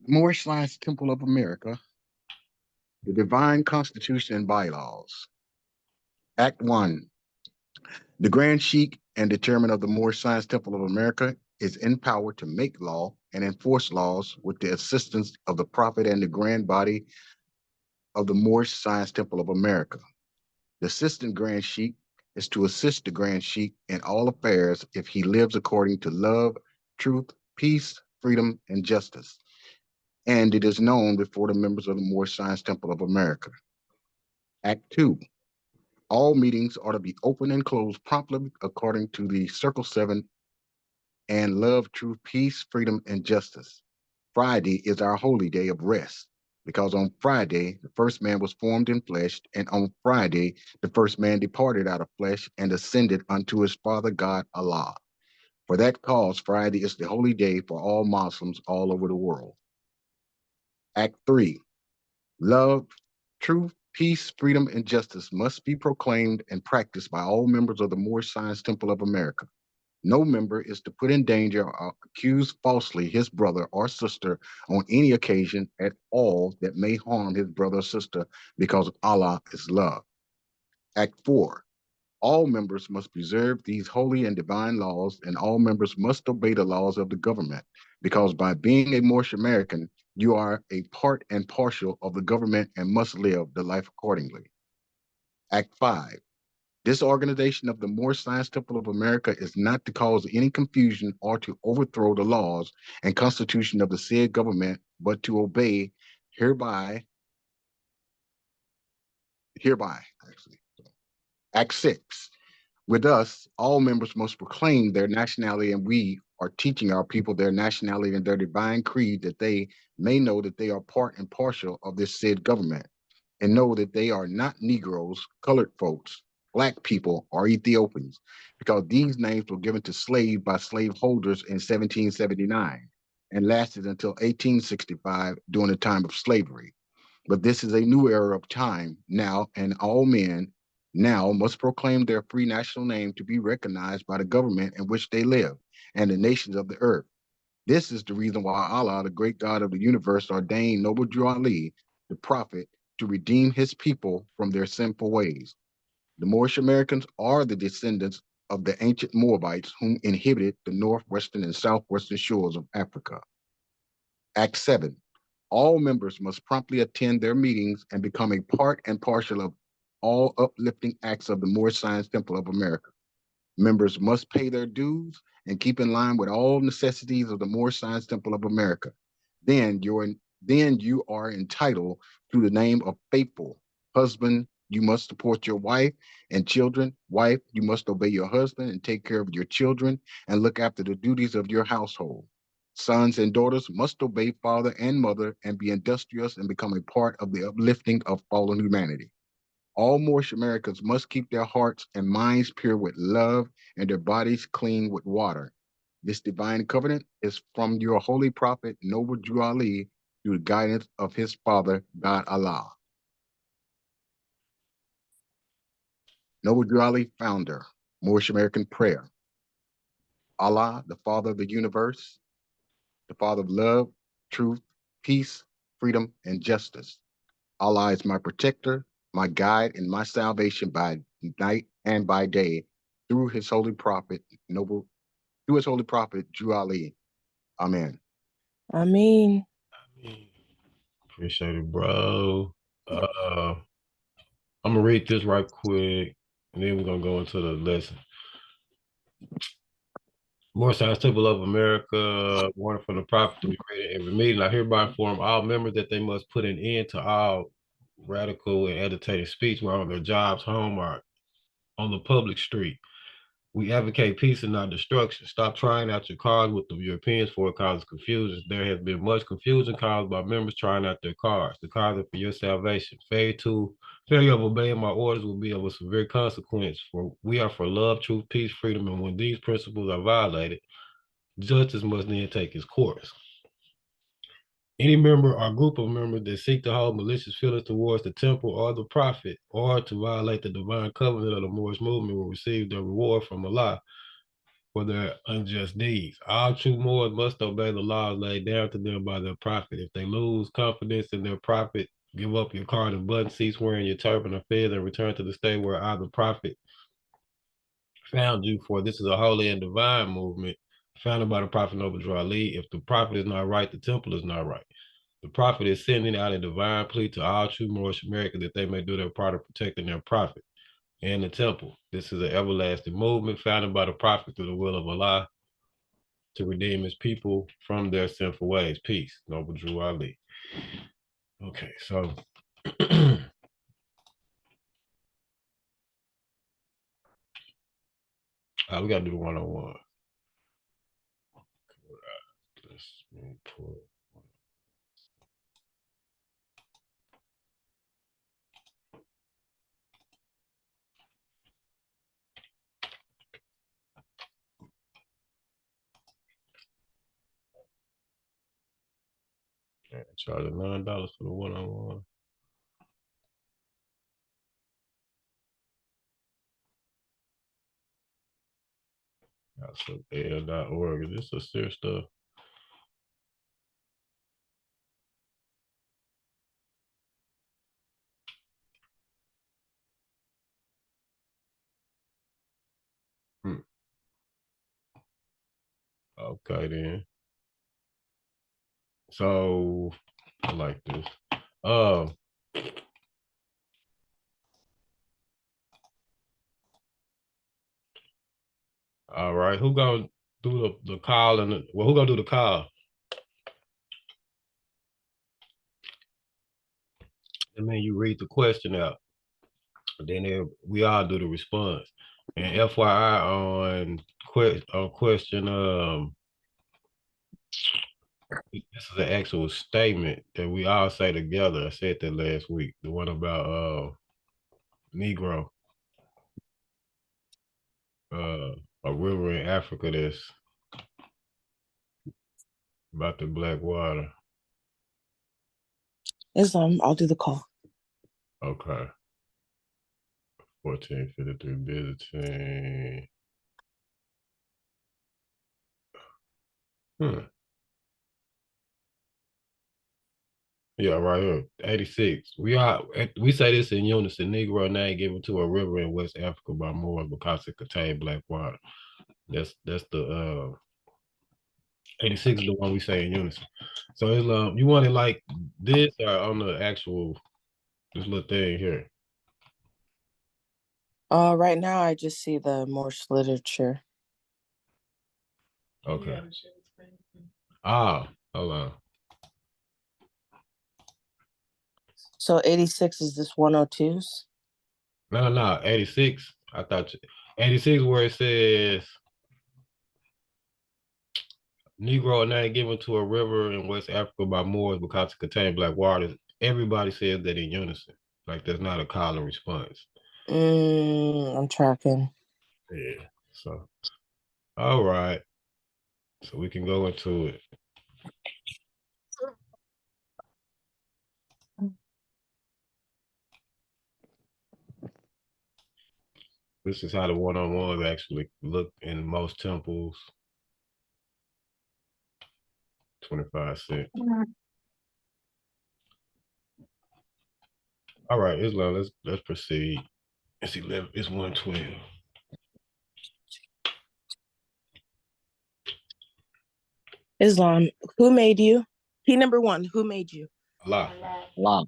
Moorish Science Temple of America, the Divine Constitution and Bylaws. Act 1. The Grand Sheik and the Chairman of the Moorish Science Temple of America is empowered to make law and enforce laws with the assistance of the Prophet and the Grand Body of the Moorish Science Temple of America. The Assistant Grand Sheik is to assist the Grand Sheik in all affairs if he lives according to love, truth, peace, freedom, and justice. And it is known before the members of the Moorish Science Temple of America. Act 2. All meetings are to be open and closed promptly according to the Circle 7 and love, truth, peace, freedom, and justice. Friday is our holy day of rest because on Friday, the first man was formed in flesh, and on Friday, the first man departed out of flesh and ascended unto his Father God, Allah. For that cause, Friday is the holy day for all Muslims all over the world. Act 3. Love, truth, peace, freedom, and justice must be proclaimed and practiced by all members of the Moorish Science Temple of America. No member is to put in danger or accuse falsely his brother or sister on any occasion at all that may harm his brother or sister because Allah is love. Act 4. All members must preserve these holy and divine laws, and all members must obey the laws of the government, because by being a Moorish American, you are a part and partial of the government and must live the life accordingly. Act 5. This organization of the Moorish Science Temple of America is not to cause any confusion or to overthrow the laws and constitution of the said government, but to obey hereby, hereby, actually. Act 6. With us, all members must proclaim their nationality, and we are teaching our people their nationality and their divine creed that they may know that they are part and partial of this said government, and know that they are not Negroes, colored folks, Black people, or Ethiopians, because these names were given to slaves by slaveholders in 1779 and lasted until 1865 during the time of slavery. But this is a new era of time now, and all men now must proclaim their free national name to be recognized by the government in which they live and the nations of the earth. This is the reason why Allah, the great God of the universe, ordained Noble Drew Ali, the prophet, to redeem his people from their sinful ways. The Moorish Americans are the descendants of the ancient Moabites whom inhabited the northwestern and southwestern shores of Africa. Act 7. All members must promptly attend their meetings and become a part and partial of all uplifting acts of the Moorish Science Temple of America. Members must pay their dues and keep in line with all necessities of the Moorish Science Temple of America. Then you are entitled to the name of faithful. Husband, you must support your wife and children. Wife, you must obey your husband and take care of your children and look after the duties of your household. Sons and daughters must obey father and mother and be industrious and become a part of the uplifting of fallen humanity. All Moorish Americans must keep their hearts and minds pure with love and their bodies clean with water. This divine covenant is from your holy prophet, Noble Drew Ali, through the guidance of his father, God Allah. Noble Drew Ali, founder, Moorish American prayer. Allah, the Father of the universe, the Father of love, truth, peace, freedom, and justice. Allah is my protector, my guide, and my salvation by night and by day through his holy prophet, through his holy prophet, Drew Ali. Amen. I mean, Appreciate it, bro. Uh, I'm gonna read this right quick, and then we're gonna go into the lesson. More Science Temple of America, warning from the prophet to be read at every meeting. I hereby inform all members that they must put an end to all radical and agitated speech while on their jobs, home, or on the public street. We advocate peace and not destruction. Stop trying out your cars with the Europeans for it causes confusion. There has been much confusion caused by members trying out their cars. The cars are for your salvation. Failure of obeying my orders will be of a severe consequence. For we are for love, truth, peace, freedom, and when these principles are violated, justice must then take its course. Any member or group of members that seek to hold malicious feelings towards the temple or the prophet or to violate the divine covenant of the Moorish movement will receive their reward from Allah. for their unjust deeds. All true Moors must obey the laws laid down to them by their prophet. If they lose confidence in their prophet, give up your card and button, cease wearing your turban or fez, and return to the state where I, the prophet, found you. For this is a holy and divine movement founded by the prophet Noble Drew Ali. If the prophet is not right, the temple is not right. The prophet is sending out a divine plea to all true Moorish Americans that they may do their part of protecting their prophet and the temple. This is an everlasting movement founded by the prophet through the will of Allah to redeem his people from their sinful ways. Peace. Noble Drew Ali. Okay, so we gotta do the 101. Let's pull. Charge $9 for the 101. That's L.org. This is serious stuff. Okay then. So I like this. All right. Who gonna do the call and who gonna do the call? And then you read the question out. Then we all do the response. And FYI on question, this is an actual statement that we all say together. I said that last week. The one about Negro, a river in Africa that's about the black water. Islam, I'll do the call. Okay. 1453 visiting. Yeah, right here. 86. We say this in unison. Negro name given to a river in West Africa by Moors because it contained black water. That's the 86 is the one we say in unison. So Islam, you want it like this or on the actual this little thing here? Right now I just see the Moorish literature. Okay. Hold on. So 86 is this 102's? No, 86. I thought 86 where it says Negro name given to a river in West Africa by Moors because it contained black waters. Everybody says that in unison. Like there's not a call and response. I'm tracking. Yeah. So, all right. So we can go into it. This is how the 101s actually look in most temples. 25 cents. All right, Islam, let's proceed. It's 112. Islam, who made you? Key number 1, who made you? Allah. Allah.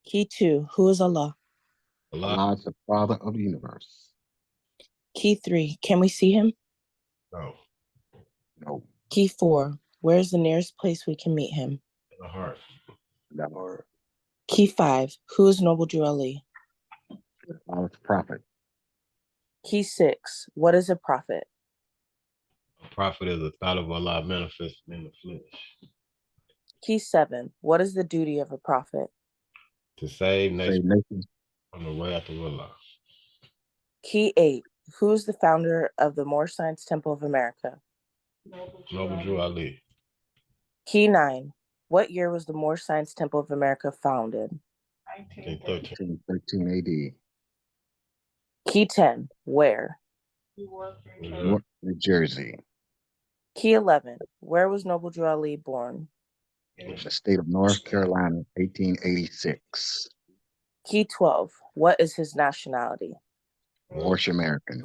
Key 2, who is Allah? Allah is the Father of the universe. Key 3, can we see him? No. No. Key 4, where is the nearest place we can meet him? In the heart. Never. Key 5, who is Noble Drew Ali? Allah is the prophet. Key 6, what is a prophet? A prophet is a thought of Allah manifested in the flesh. Key 7, what is the duty of a prophet? To save nations Nations. from the wrath of Allah. Key 8, who is the founder of the Moorish Science Temple of America? Noble Drew Ali. Key 9, what year was the Moorish Science Temple of America founded? 1913. 13 AD. Key 10, where? Newark, New Jersey. Key 11. Where was Noble Drew Ali born? The state of North Carolina, 1886. Key 12. What is his nationality? Moorish American.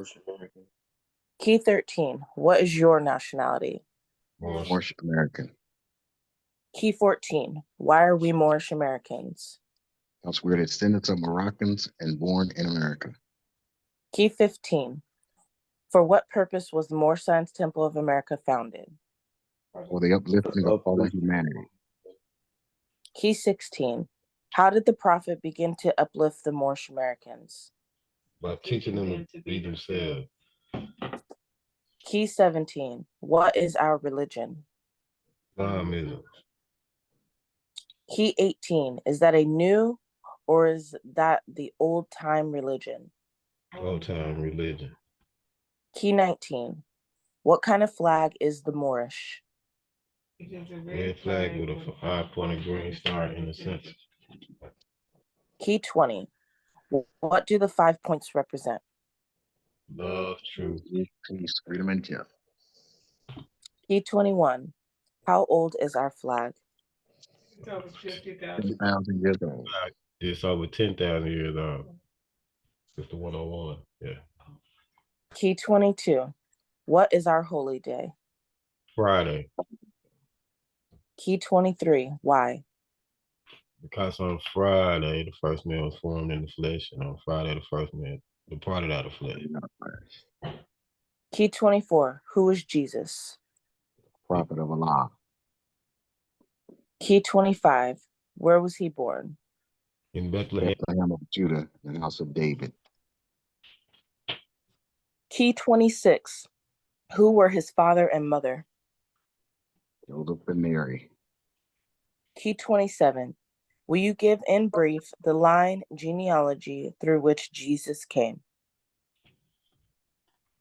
Key 13. What is your nationality? Moorish American. Key 14. Why are we Moorish Americans? Because we're descendants of Moroccans and born in America. Key 15. For what purpose was the Moorish Science Temple of America founded? For the uplifting of fallen humanity. Key 16. How did the prophet begin to uplift the Moorish Americans? By teaching them to be themselves. Key 17. What is our religion? Islamism. Key 18. Is that a new or is that the old time religion? Old time religion. Key 19. What kind of flag is the Moorish? Red flag with a 5-pointed green star in the center. Key 20. What do the 5 points represent? Love, truth. Peace, freedom, and justice. Key 21. How old is our flag? 10,000 years old. It's over 10,000 years old. It's the 101. Yeah. Key 22. What is our holy day? Friday. Key 23. Why? Because on Friday, the first man was formed in the flesh, and on Friday, the first man departed out of flesh. Key 24. Who is Jesus? Prophet of Allah. Key 25. Where was he born? In Bethlehem. Bethlehem of Judah, the house of David. Key 26. Who were his father and mother? Joseph and Mary. Key 27. Will you give in brief the line genealogy through which Jesus came?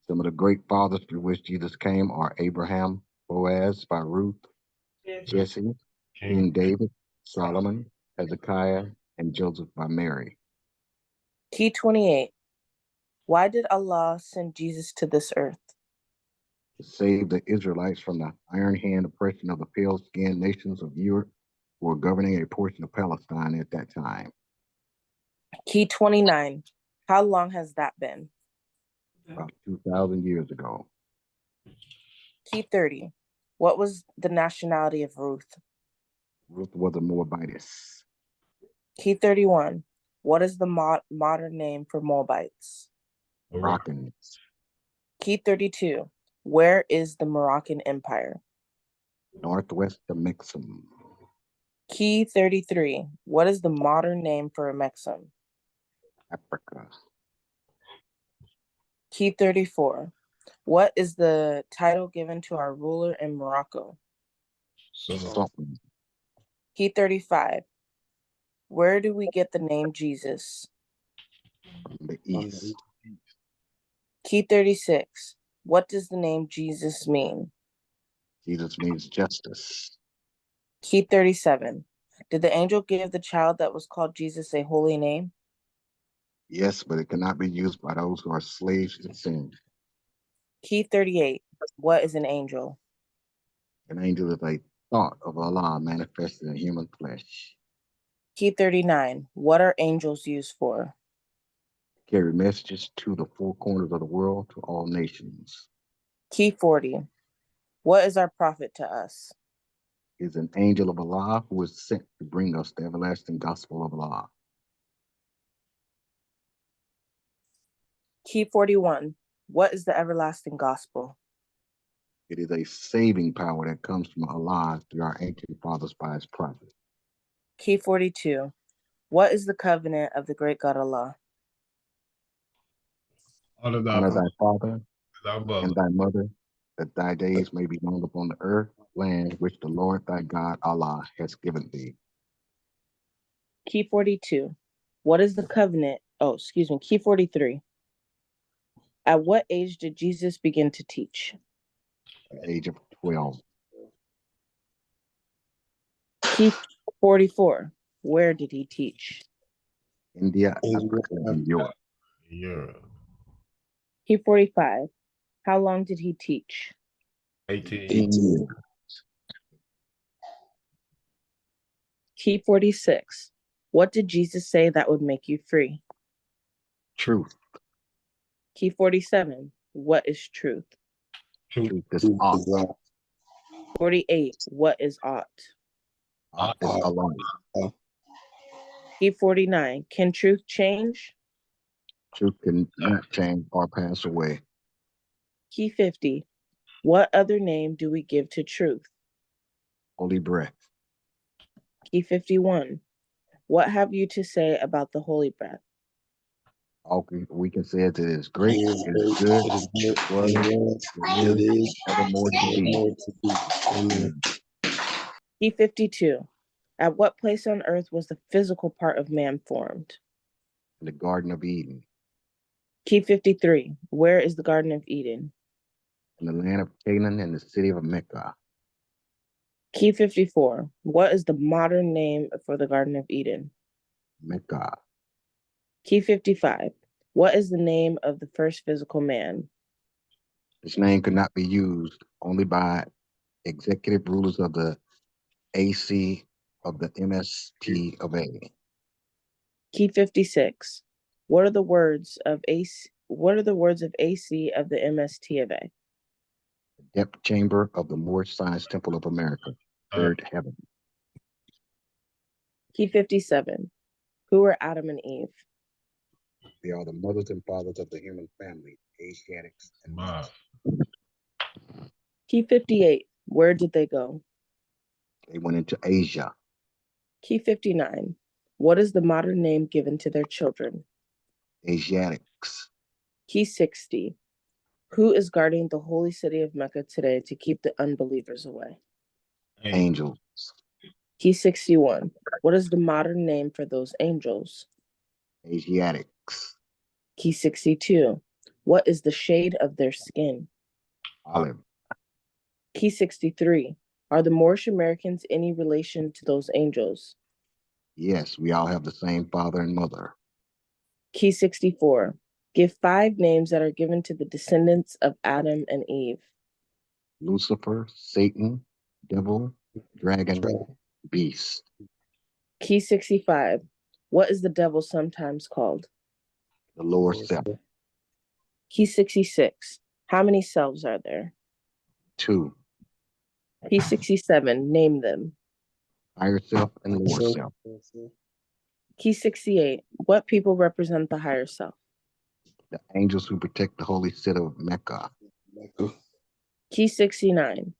Some of the great fathers through which Jesus came are Abraham, Boaz by Ruth, Jesse, King David, Solomon, Hezekiah, and Joseph by Mary. Key 28. Why did Allah send Jesus to this earth? To save the Israelites from the iron hand oppression of the pale-skinned nations of Europe who were governing a portion of Palestine at that time. Key 29. How long has that been? About 2,000 years ago. Key 30. What was the nationality of Ruth? Ruth was a Moabitess. Key 31. What is the modern name for Moabites? Moroccans. Key 32. Where is the Moroccan Empire? Northwest of Mexum. Key 33. What is the modern name for Mexum? Africa. Key 34. What is the title given to our ruler in Morocco? Sultan. Key 35. Where do we get the name Jesus? From the east. Key 36. What does the name Jesus mean? Jesus means justice. Key 37. Did the angel give the child that was called Jesus a holy name? Yes, but it cannot be used by those who are slaves to sin. Key 38. What is an angel? An angel is a thought of Allah manifested in human flesh. Key 39. What are angels used for? Carry messages to the four corners of the world to all nations. Key 40. What is our prophet to us? He is an angel of Allah who is sent to bring us the everlasting gospel of Allah. Key 41. What is the everlasting gospel? It is a saving power that comes from Allah through our ancient fathers by his prophet. Key 42. What is the covenant of the great God Allah? Honor Honor thy father thy mother. and thy mother, that thy days may be long upon the earth, land which the Lord thy God Allah has given thee. Key 42. What is the covenant? Key 43. At what age did Jesus begin to teach? At the age of 12. Key 44. Where did he teach? India, Africa, and Europe. Europe. Key 45. How long did he teach? 18. 18. Key 46. What did Jesus say that would make you free? Truth. Key 47. What is truth? Truth is ought. 48. What is ought? Ought is alone. Key 49. Can truth change? Truth can not change or pass away. Key 50. What other name do we give to truth? Holy breath. Key 51. What have you to say about the holy breath? All we can say is it is great, it is good, it was, it is, evermore to be. Amen. Key 52. At what place on earth was the physical part of man formed? In the Garden of Eden, Key 53. Where is the Garden of Eden? in the land of Canaan and the city of Mecca. Key 54. What is the modern name for the Garden of Eden? Mecca. Key 55. What is the name of the first physical man? This name could not be used only by executive rulers of the AC of the MSTofA. Key 56. What are the words of AC? What are the words of AC of the MSTofA? Depth chamber of the Moorish Science Temple of America, third heaven. Key 57. Who are Adam and Eve? They are the mothers and fathers of the human family, Asiatics and Wow. Key 58. Where did they go? They went into Asia. Key 59. What is the modern name given to their children? Asiatics. Key 60. Who is guarding the holy city of Mecca today to keep the unbelievers away? Angels. Key 61. What is the modern name for those angels? Asiatics. Key 62. What is the shade of their skin? Olive. Key 63. Are the Moorish Americans any relation to those angels? Yes, we all have the same father and mother. Key 64. Give 5 names that are given to the descendants of Adam and Eve. Lucifer, Satan, devil, dragon, beast. Key 65. What is the devil sometimes called? The lower self. Key 66. How many selves are there? 2. Key 67. Name them. Higher self and lower self. Key 68. What people represent the higher self? The angels who protect the holy city of Mecca. Key 69.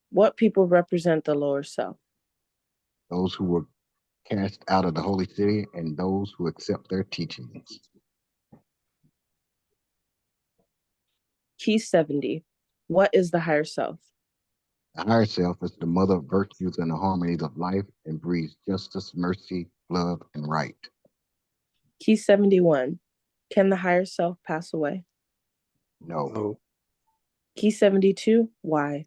What people represent the lower self? Those who were cast out of the holy city and those who accept their teachings. Key 70. What is the higher self? The higher self is the mother of virtues and the harmonies of life and breeds justice, mercy, love, and right. Key 71. Can the higher self pass away? No, Key 72. Why?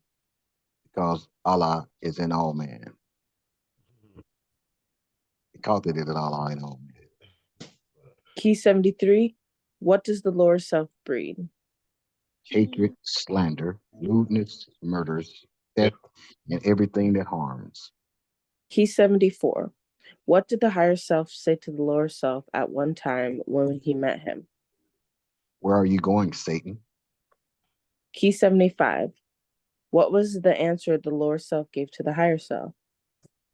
because Allah is in all man. Because it is Allah in all man. Key 73. What does the lower self breed? Hatred, slander, lewdness, murders, theft, and everything that harms. Key 74. What did the higher self say to the lower self at one time when he met him? Where are you going, Satan? Key 75. What was the answer the lower self gave to the higher self?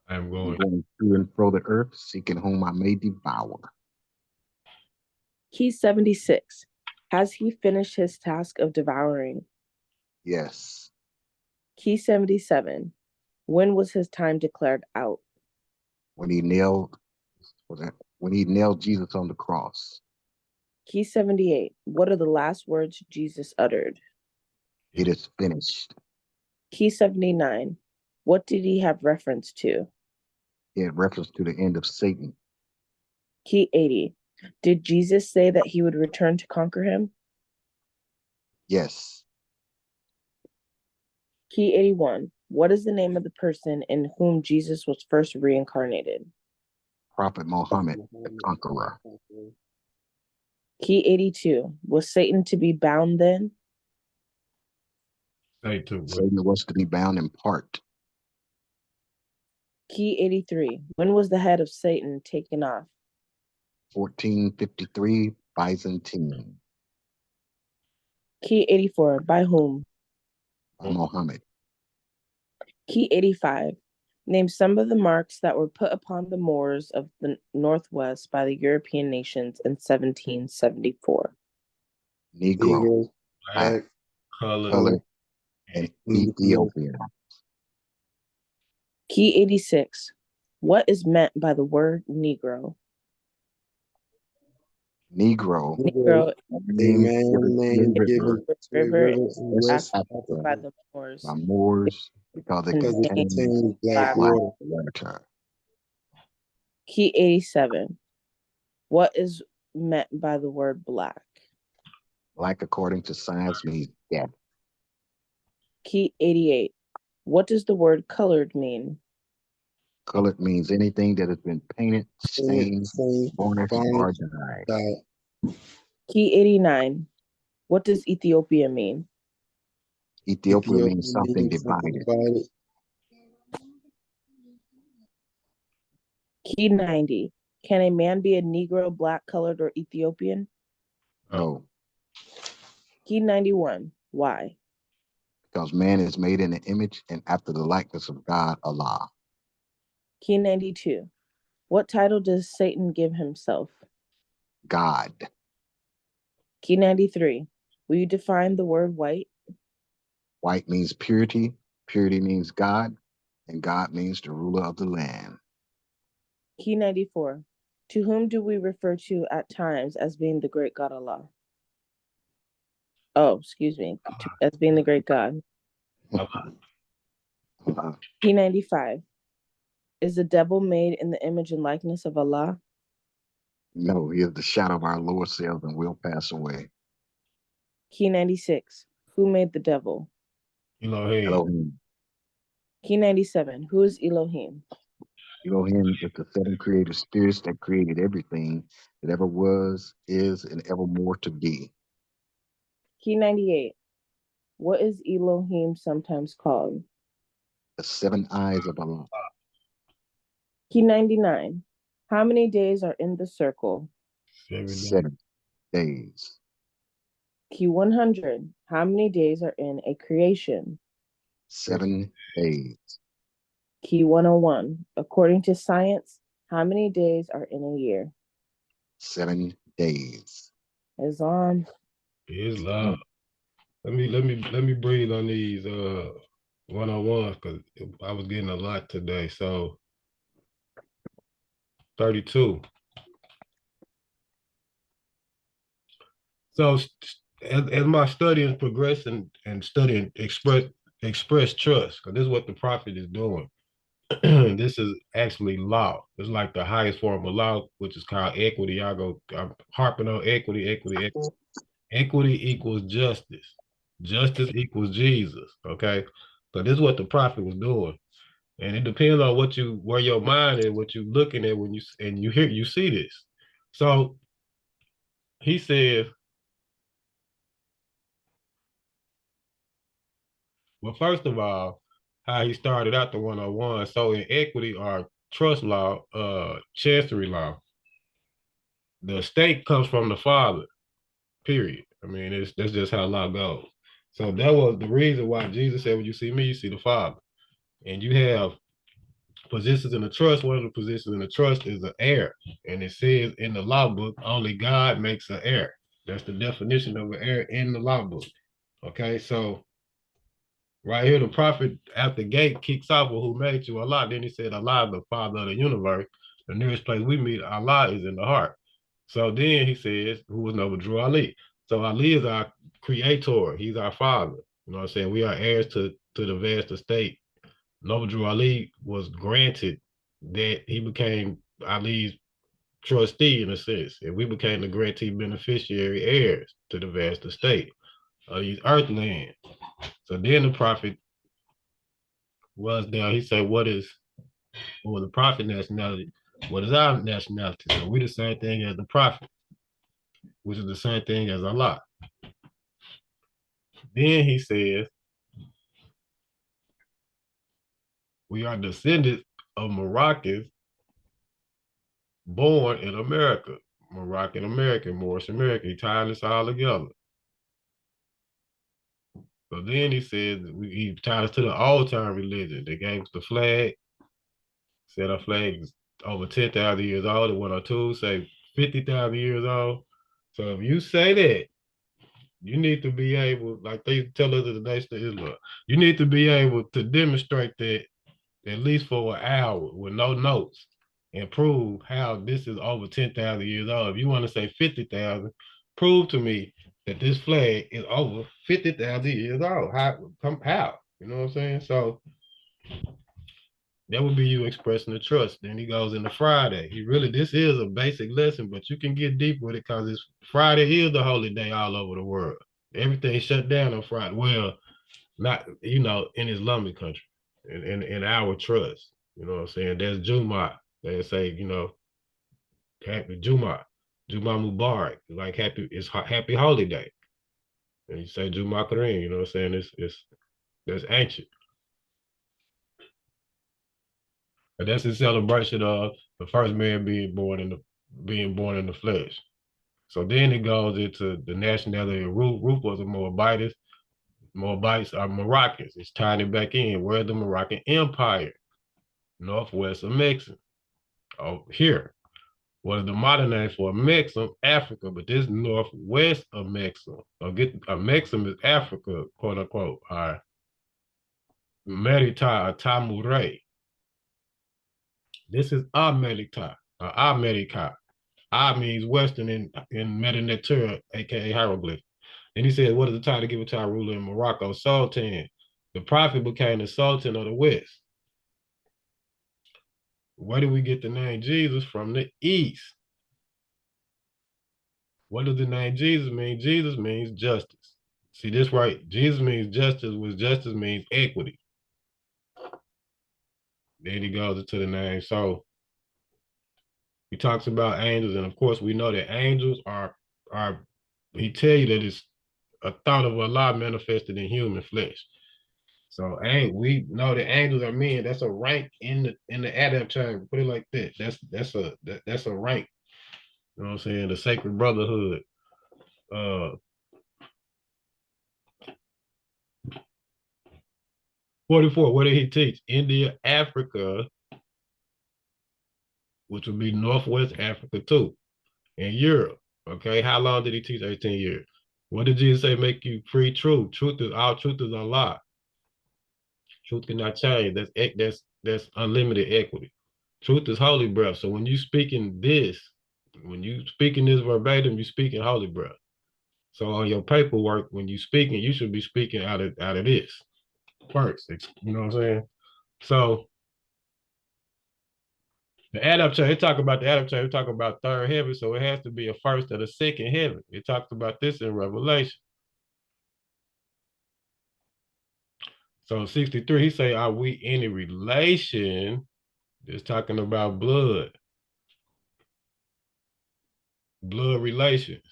I'm I'm going. going to and fro the earth, seeking whom I may devour. Key 76. Has he finished his task of devouring? Yes, Key 77. When was his time declared out? when he nailed Jesus on the cross. Key 78. What are the last words Jesus uttered? It is finished. Key 79. What did he have reference to? He had reference to the end of Satan. Key 80. Did Jesus say that he would return to conquer him? Yes, Key 81. What is the name of the person in whom Jesus was first reincarnated? Prophet Muhammad, the conqueror. Key 82. Was Satan to be bound then? Satan was to be bound in part. Key 83. When was the head of Satan taken off? 1453 Byzantine. Key 84. By whom? Muhammad. Key 85. Name some of the marks that were put upon the Moors of the Northwest by the European nations in 1774. Negro, black, black, color, color, and Ethiopian. Key 86. What is meant by the word Negro? Negro, Negro name given given to the river in West Africa by Africa the Moors by Moors because it contains contains black black water. water. Key 87. What is meant by the word black? Black, according to science, means death. Key 88. What does the word colored mean? Colored means anything that has been painted, stained, varnished, or dyed. Key 89. What does Ethiopia mean? Ethiopia means something divided. Key 90. Can a man be a Negro, black, colored, or Ethiopian? No, Key 91. Why? because man is made in the image and after the likeness of God, Allah. Key 92. What title does Satan give himself? God. Key 93. Will you define the word white? White means purity, purity means God, and God means the ruler of the land. Key 94. To whom do we refer to at times as being the great God Allah? Oh, excuse me. As being the great God. Key 95. Is the devil made in the image and likeness of Allah? No, he is the shadow of our lower self and will pass away. Key 96. Who made the devil? Elohim. Key 97. Who is Elohim? Elohim is the seven creative spirits that created everything that ever was, is, and evermore to be. Key 98. What is Elohim sometimes called? The seven eyes of Allah. Key 99. How many days are in the circle? 7 days. Key 100. How many days are in a creation? 7 days. Key 101. According to science, how many days are in a year? 7 days. Islam. Islam. Let me breathe on these 101s because I was getting a lot today. So 32. So as my studying progress and studying express trust, because this is what the prophet is doing. This is actually law. It's like the highest form of law, which is called equity. I'm harping on equity. Equity equals justice. Justice equals Jesus. Okay. So this is what the prophet was doing. And it depends on where your mind is, what you're looking at when you see this. So he says, well, first of all, how he started out the 101. So in equity or trust law, chancery law, the estate comes from the father, period. I mean, that's just how law goes. So that was the reason why Jesus said, when you see me, you see the Father. And you have positions in the trust. One of the positions in the trust is an heir. And it says in the law book, only God makes an heir. That's the definition of an heir in the law book. Okay, so right here, the prophet at the gate kicks off with who made you, Allah. Then he said, Allah, the Father of the universe. The nearest place we meet Allah is in the heart. So then he says, who was Noble Drew Ali. So Ali is our creator. He's our father. You know what I'm saying? We are heirs to the vast estate. Noble Drew Ali was granted that he became Ali's trustee in a sense, and we became the grantee beneficiary heirs to the vast estate of these earthlands. So then the prophet was down. He said, what was the prophet nationality? What is our nationality? So we the same thing as the prophet. which is the same thing as Allah. Then he says, we are descendants of Moroccans born in America. Moroccan American, Moorish American. He tied this all together. So then he said, he tied us to the old time religion. They gave us the flag, said our flag is over 10,000 years old. And 102 say 50,000 years old. So if you say that, you need to be able, like they tell us in the Nation of Islam, you need to be able to demonstrate that at least for an hour with no notes and prove how this is over 10,000 years old. If you want to say 50,000, prove to me that this flag is over 50,000 years old. How? You know what I'm saying? So that would be you expressing the trust. Then he goes into Friday. This is a basic lesson, but you can get deep with it because Friday is the holy day all over the world. Everything shut down on Friday. Well, not, in Islamic country, in our trust. You know what I'm saying? There's Jumu'ah. They say, happy Jumu'ah. Jumu'ah Mubarak. Like happy holiday. And you say Jumu'ah Kareem, you know what I'm saying? That's ancient. But that's a celebration of the first man being born in the flesh. So then it goes into the nationality of Ruth. Ruth was a Moabitess. Moabites are Moroccans. It's tying it back in. Where's the Moroccan Empire? Northwest of Mexico. Oh, here. What is the modern name for Mexico? Africa, but this northwest of Mexico. Mexico is Africa, quote unquote. All right. Merita or Tamure. This is America. America. A means Western in Medinatura, aka hieroglyph. And he said, what is the title given to our ruler in Morocco? Sultan. The prophet became the Sultan of the West. Where do we get the name Jesus? From the East. What does the name Jesus mean? Jesus means justice. See this right? Jesus means justice, which justice means equity. Then he goes into the name. So he talks about angels, and of course we know that angels are he tell you that it's a thought of Allah manifested in human flesh. So we know that angels are men. That's a rank in the adaptation. Put it like that. That's a rank. You know what I'm saying? The sacred brotherhood. 44, what did he teach? India, Africa, which would be Northwest Africa too, and Europe. Okay, how long did he teach? 18 years. What did Jesus say? Make you free truth. All truth is Allah. Truth cannot change. That's unlimited equity. Truth is holy breath. So when you speaking this verbatim, you speaking holy breath. So on your paperwork, when you speaking, you should be speaking out of this first. You know what I'm saying? So the adaptation, they talk about the adaptation, we talk about third heaven, so it has to be a first and a second heaven. It talks about this in Revelation. So 63, he say, are we any relation? Just talking about blood relations.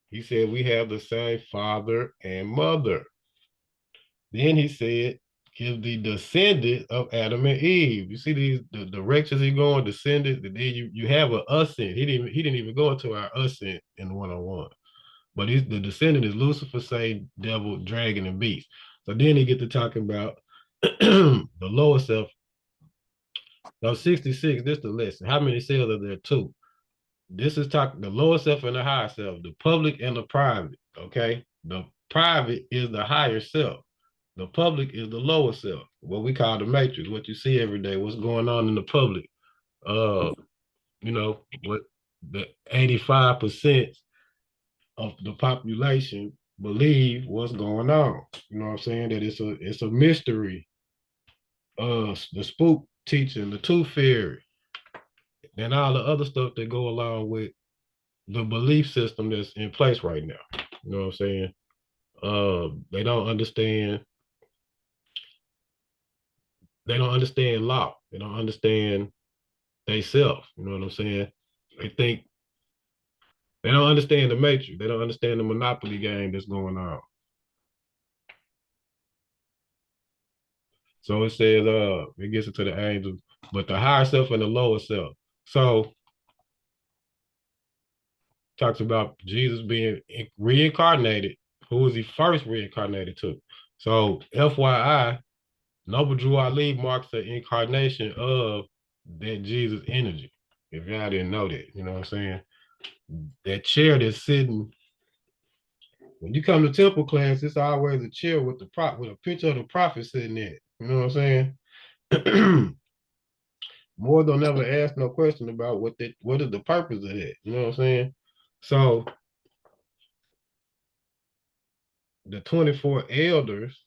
He said we have the same father and mother. Then he said, give the descendant of Adam and Eve. You see the directions he going, descendant, then you have an ascent. He didn't even go into our ascent in 101. But the descendant is Lucifer, Satan, devil, dragon, and beast. So then he get to talking about the lower self. Now 66, this is the lesson. How many cells are there? Two. This is talking the lower self and the higher self, the public and the private. Okay. The private is the higher self. The public is the lower self, what we call the matrix, what you see every day, what's going on in the public. What the 85% of the population believe what's going on. You know what I'm saying? That it's a mystery. The spook teaching, the tooth fairy, and all the other stuff that go along with the belief system that's in place right now. You know what I'm saying? They don't understand. They don't understand law. They don't understand they self. You know what I'm saying? They think They don't understand the matrix. They don't understand the monopoly game that's going on. So it says, it gets into the angels, but the higher self and the lower self. So talks about Jesus being reincarnated. Who was he first reincarnated to? So FYI, Noble Drew Ali marks the incarnation of that Jesus energy. If y'all didn't know that, you know what I'm saying? That chair that's sitting, when you come to temple class, it's always a chair with with a picture of the prophet sitting in it. You know what I'm saying? More don't ever ask no question about what is the purpose of that. You know what I'm saying? So the 24 elders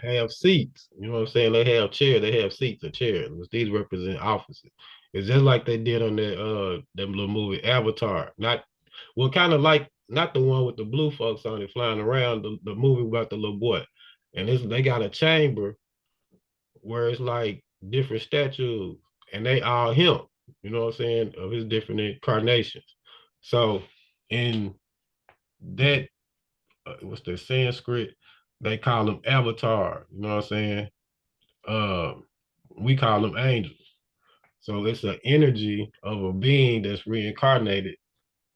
have seats. You know what I'm saying? They have chairs, they have seats and chairs. These represent offices. It's just like they did on that little movie Avatar. Kind of like not the one with the blue folks on it flying around, the movie about the little boy. And they got a chamber where it's like different statues and they all him, you know what I'm saying, of his different incarnations. So in that, what's the Sanskrit, they call them avatar, you know what I'm saying? We call them angels. So it's an energy of a being that's reincarnated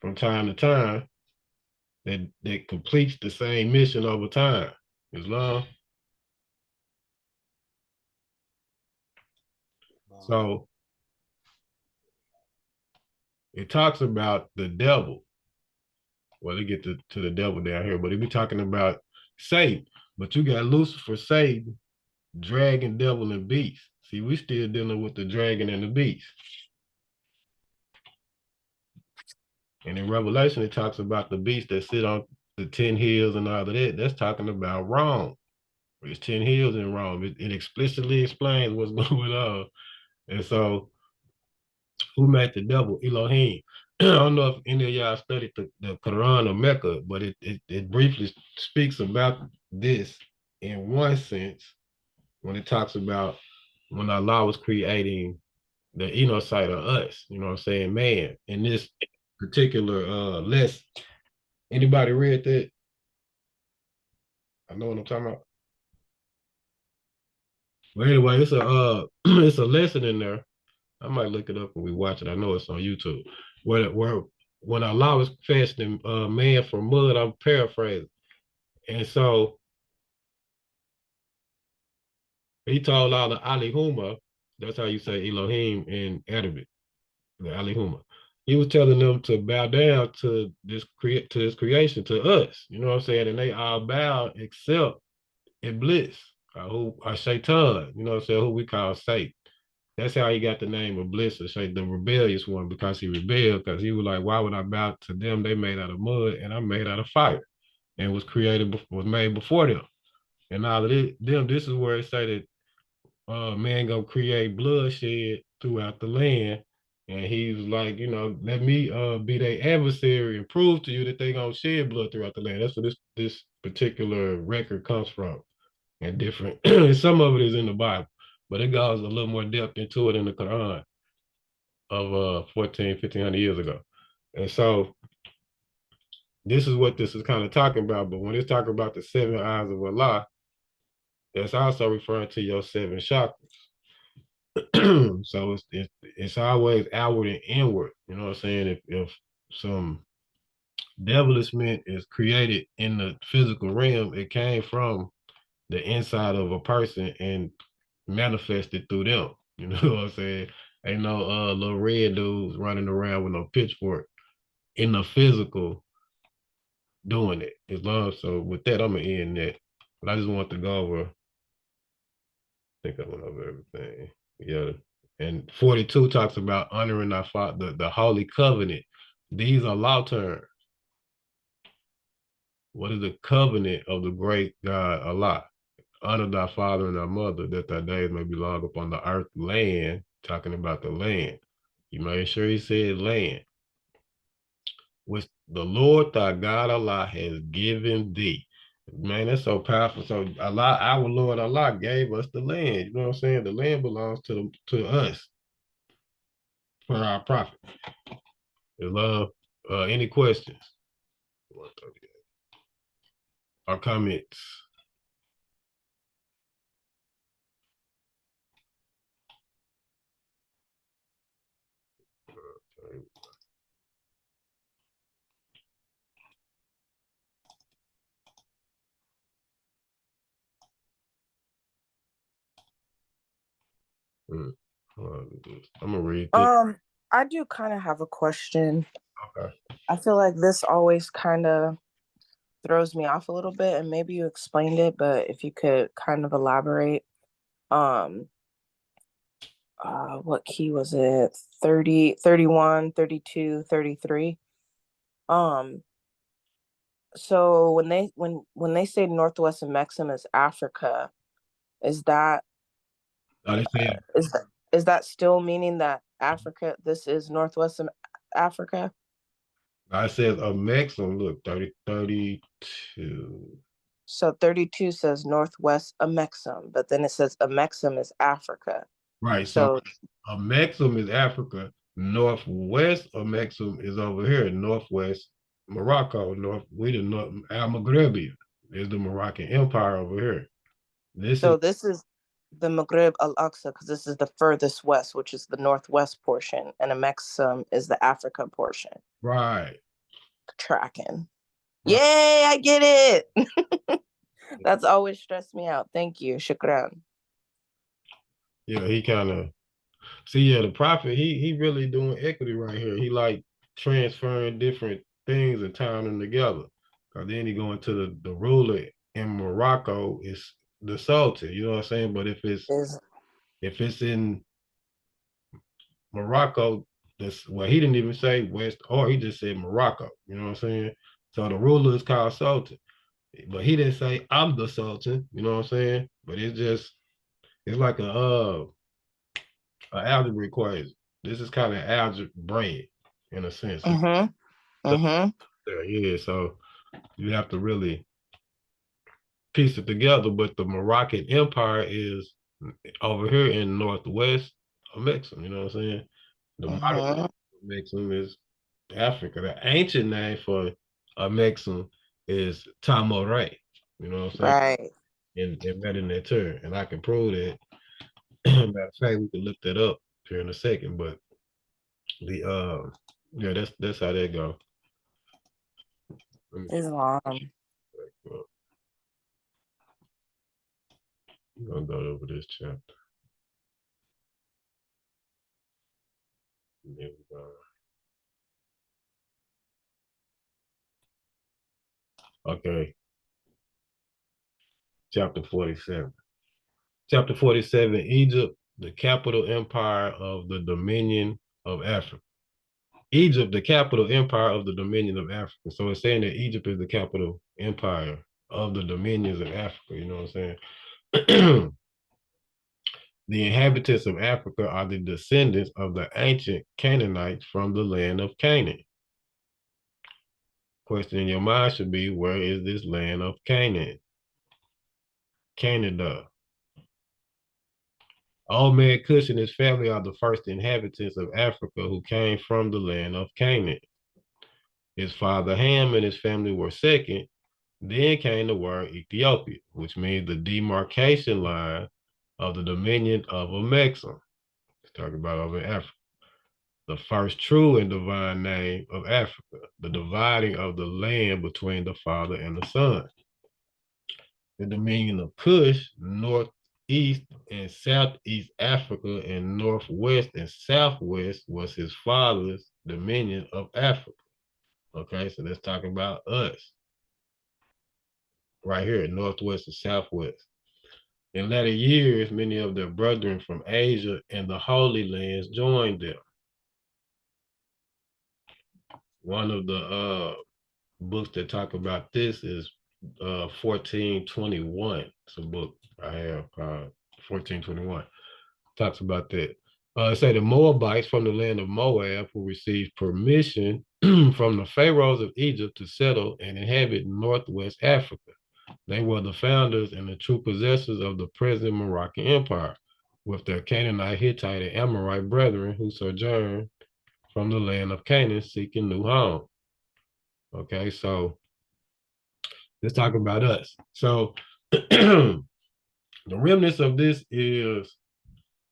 from time to time that completes the same mission over time. Islam. So it talks about the devil. Well, they get to the devil down here, but they be talking about Satan. But you got Lucifer, Satan, dragon, devil, and beast. See, we still dealing with the dragon and the beast. And in Revelation, it talks about the beast that sit on the 10 hills and all of that. That's talking about Rome. There's 10 hills in Rome. It explicitly explains what's going on. And so, who made the devil? Elohim. I don't know if any of y'all studied the Quran or Mecca, but it briefly speaks about this in one sense when it talks about when Allah was creating the Enocyte of us, you know what I'm saying, man. In this particular lesson. Anybody read that? I know what I'm talking about. But anyway, it's a it's a lesson in there. I might look it up when we watch it. I know it's on YouTube. Where when Allah was fashioning man from mud, I'm paraphrasing. And so he told all the Alihuma, that's how you say Elohim in Arabic, the Alihuma. He was telling them to bow down to this creation, to us. You know what I'm saying? And they all bow except Iblis, who Shaitan, you know what I'm saying, who we call Satan. That's how he got the name of Bliss, the rebellious one, because he rebelled, because he was like, why would I bow to them? They made out of mud and I'm made out of fire and was made before them. And all of this is where it say that man gonna create bloodshed throughout the land. And he was like, let me be their adversary and prove to you that they gonna shed blood throughout the land. That's where this particular record comes from. And different, some of it is in the Bible, but it goes a little more depth into it in the Quran of 1,500 years ago. And so this is what this is kind of talking about. But when it's talking about the 7 eyes of Allah, that's also referring to your 7 chakras. So it's always outward and inward. You know what I'm saying? If some devilishment is created in the physical realm, it came from the inside of a person and manifested through them. You know what I'm saying? Ain't no little red dudes running around with no pitchfork in the physical doing it. So with that, I'm gonna end that. But I just want to go over. I think I went over everything. Yeah. And 42 talks about honoring our father, the holy covenant. These are law terms. What is the covenant of the great God Allah? Honor thy father and thy mother, that thy days may be long upon the earth land, talking about the land. You made sure he said land, which the Lord thy God Allah has given thee. Man, that's so powerful. So Allah, our Lord Allah gave us the land. You know what I'm saying? The land belongs to us for our profit. It's love. Any questions? 138. Or comments? Hmm. I'm gonna read this. I do kind of have a question. Okay. I feel like this always kind of throws me off a little bit, and maybe you explained it, but if you could kind of elaborate. Um, what key was it? 30, 31, 32, 33. Um, so when they say northwest of Mexico is Africa, is that They said, is that still meaning that Africa, this is northwest of Africa? I said a maximum, look, 32. So 32 says northwest of Mexico, but then it says a Mexico is Africa. Right. So So a maximum is Africa. Northwest of maximum is over here, northwest Morocco. Al Maghrebi is the Moroccan Empire over here. This is this is the Maghreb Al Aqsa because this is the furthest west, which is the northwest portion, and a Mexico is the Africa portion. right. Tracking. Right. Yay, I get it. That's always stressed me out. Thank you. Shukran. Yeah, he kind of the prophet, he really doing equity right here. He like transferring different things and tying them together. Cause then he going to the ruler in Morocco is the Sultan, you know what I'm saying? But if it's in Morocco, he didn't even say West, or he just said Morocco, you know what I'm saying? So the ruler is called Sultan. But he didn't say I'm the Sultan, you know what I'm saying? But it's like a algebra equation. This is kind of algebraic in a sense. Yeah, so you have to really piece it together. But the Moroccan Empire is over here in northwest of Mexico, you know what I'm saying? The modern Mexico is Africa. The ancient name for Mexico is Tamore, you know what I'm saying? Right. In Mediterranean, and I can prove that. Matter of fact, we can look that up here in a second, but yeah, that's how that go. Islam. I'm gonna go over this chapter. There we go. Okay. Chapter 47. Chapter 47, Egypt, the capital empire of the Dominion of Africa. Egypt, the capital empire of the Dominion of Africa. So it's saying that Egypt is the capital empire of the dominions of Africa, you know what I'm saying? The inhabitants of Africa are the descendants of the ancient Canaanites from the land of Canaan. Question in your mind should be, where is this land of Canaan? Canada. Old man Cush and his family are the first inhabitants of Africa who came from the land of Canaan. His father Ham and his family were second. Then came the word Ethiopia, which means the demarcation line of the dominion of a Mexican. Let's talk about over in Africa. The first true and divine name of Africa, the dividing of the land between the father and the son. The dominion of Cush, northeast and southeast Africa, and northwest and southwest was his father's dominion of Africa. Okay, so let's talk about us right here, northwest and southwest. In latter years, many of their brethren from Asia and the Holy Lands joined them. One of the books that talk about this is 1421. It's a book I have called 1421. Talks about that. It say the Moabites from the land of Moab who received permission from the pharaohs of Egypt to settle and inhabit northwest Africa. They were the founders and the true possessors of the present Moroccan Empire, with their Canaanite, Hittite, and Amorite brethren who sojourned from the land of Canaan seeking new home. Okay, so let's talk about us. So the remnants of this is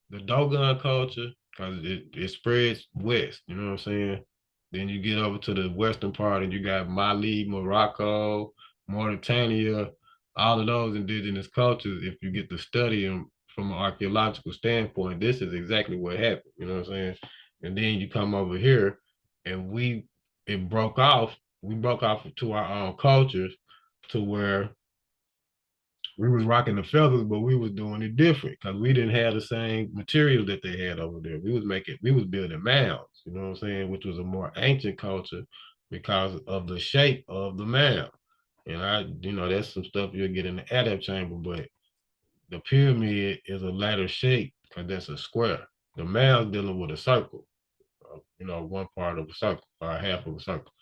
the Dogon culture, because it spreads west, you know what I'm saying? Then you get over to the western part and you got Mali, Morocco, Mauritania, all of those indigenous cultures. If you get to study them from an archaeological standpoint, this is exactly what happened, you know what I'm saying? And then you come over here and it broke off. We broke off to our own cultures to where we was rocking the feathers, but we was doing it different because we didn't have the same material that they had over there. We was building mounds, you know what I'm saying, which was a more ancient culture because of the shape of the mound. And that's some stuff you'll get in the adab chamber, but the pyramid is a ladder shape because that's a square. The mound's dealing with a circle, one part of a circle or half of a circle,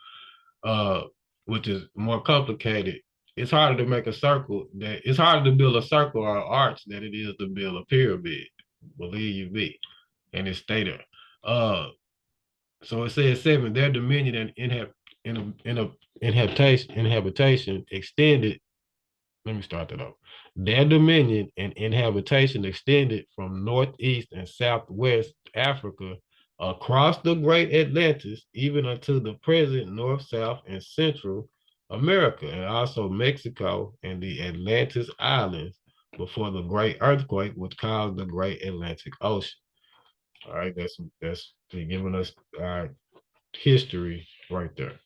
uh, which is more complicated. It's harder to make a circle. It's harder to build a circle or an arch than it is to build a pyramid. Believe you me, and it stay there. So it says 7. Their dominion and inhabitation extended. Let me start that off. Their dominion and inhabitation extended from northeast and southwest Africa across the great Atlantis, even unto the present North, South, and Central America, and also Mexico and the Atlantis Islands before the great earthquake which caused the great Atlantic Ocean. All right, that's giving us our history right there.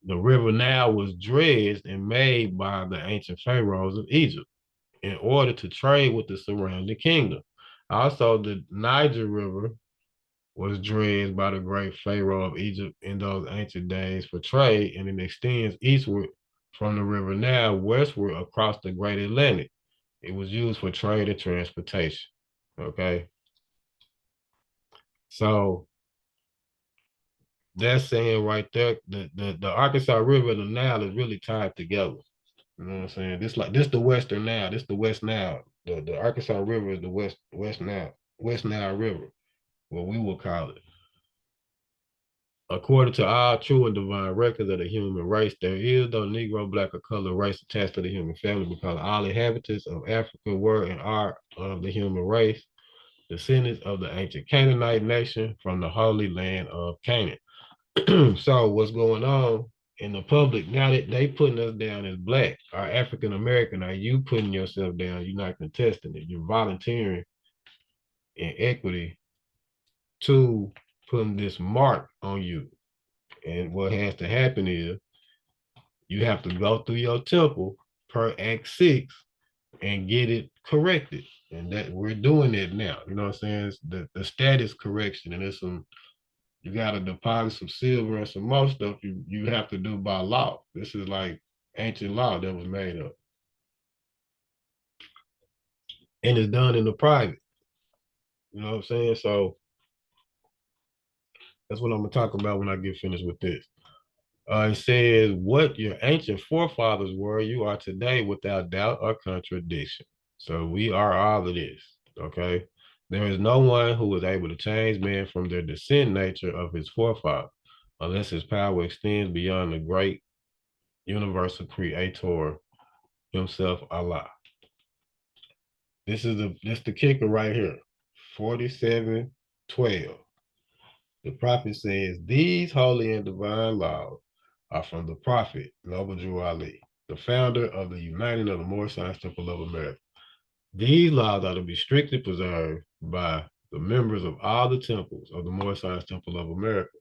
The river Nile was dredged and made by the ancient pharaohs of Egypt in order to trade with the surrounding kingdom. Also, the Niger River was dredged by the great pharaoh of Egypt in those ancient days for trade, and it extends eastward from the river Nile westward across the great Atlantic. It was used for trade and transportation. Okay. So that's saying right there, the Arkansas River and the Nile is really tied together. You know what I'm saying? This the Western Nile. This the West Nile. The Arkansas River is the West Nile River, what we will call it. According to all true and divine records of the human race, there is no Negro, Black, or colored race attached to the human family because all inhabitants of Africa were and are of the human race, descendants of the ancient Canaanite nation from the holy land of Canaan. So what's going on in the public now that they putting us down as Black or African American? Are you putting yourself down? You're not contesting it. You're volunteering in equity to putting this mark on you. And what has to happen is you have to go through your temple per Act 6 and get it corrected. And that we're doing it now. You know what I'm saying? It's the status correction, and you got to deposit some silver and some more stuff you have to do by law. This is like ancient law that was made up. And it's done in the private. You know what I'm saying? So that's what I'm going to talk about when I get finished with this. It says, what your ancient forefathers were, you are today without doubt or contradiction. So we are all of this, okay? There is no one who is able to change man from their descent nature of his forefather, unless his power extends beyond the great universal creator himself, Allah. This is the kicker right here, 47:12. The prophet says, these holy and divine laws are from the prophet, Noble Drew Ali, the founder of the Uniting of the Moorish Science Temple of America. These laws are to be strictly preserved by the members of all the temples of the Moorish Science Temple of America,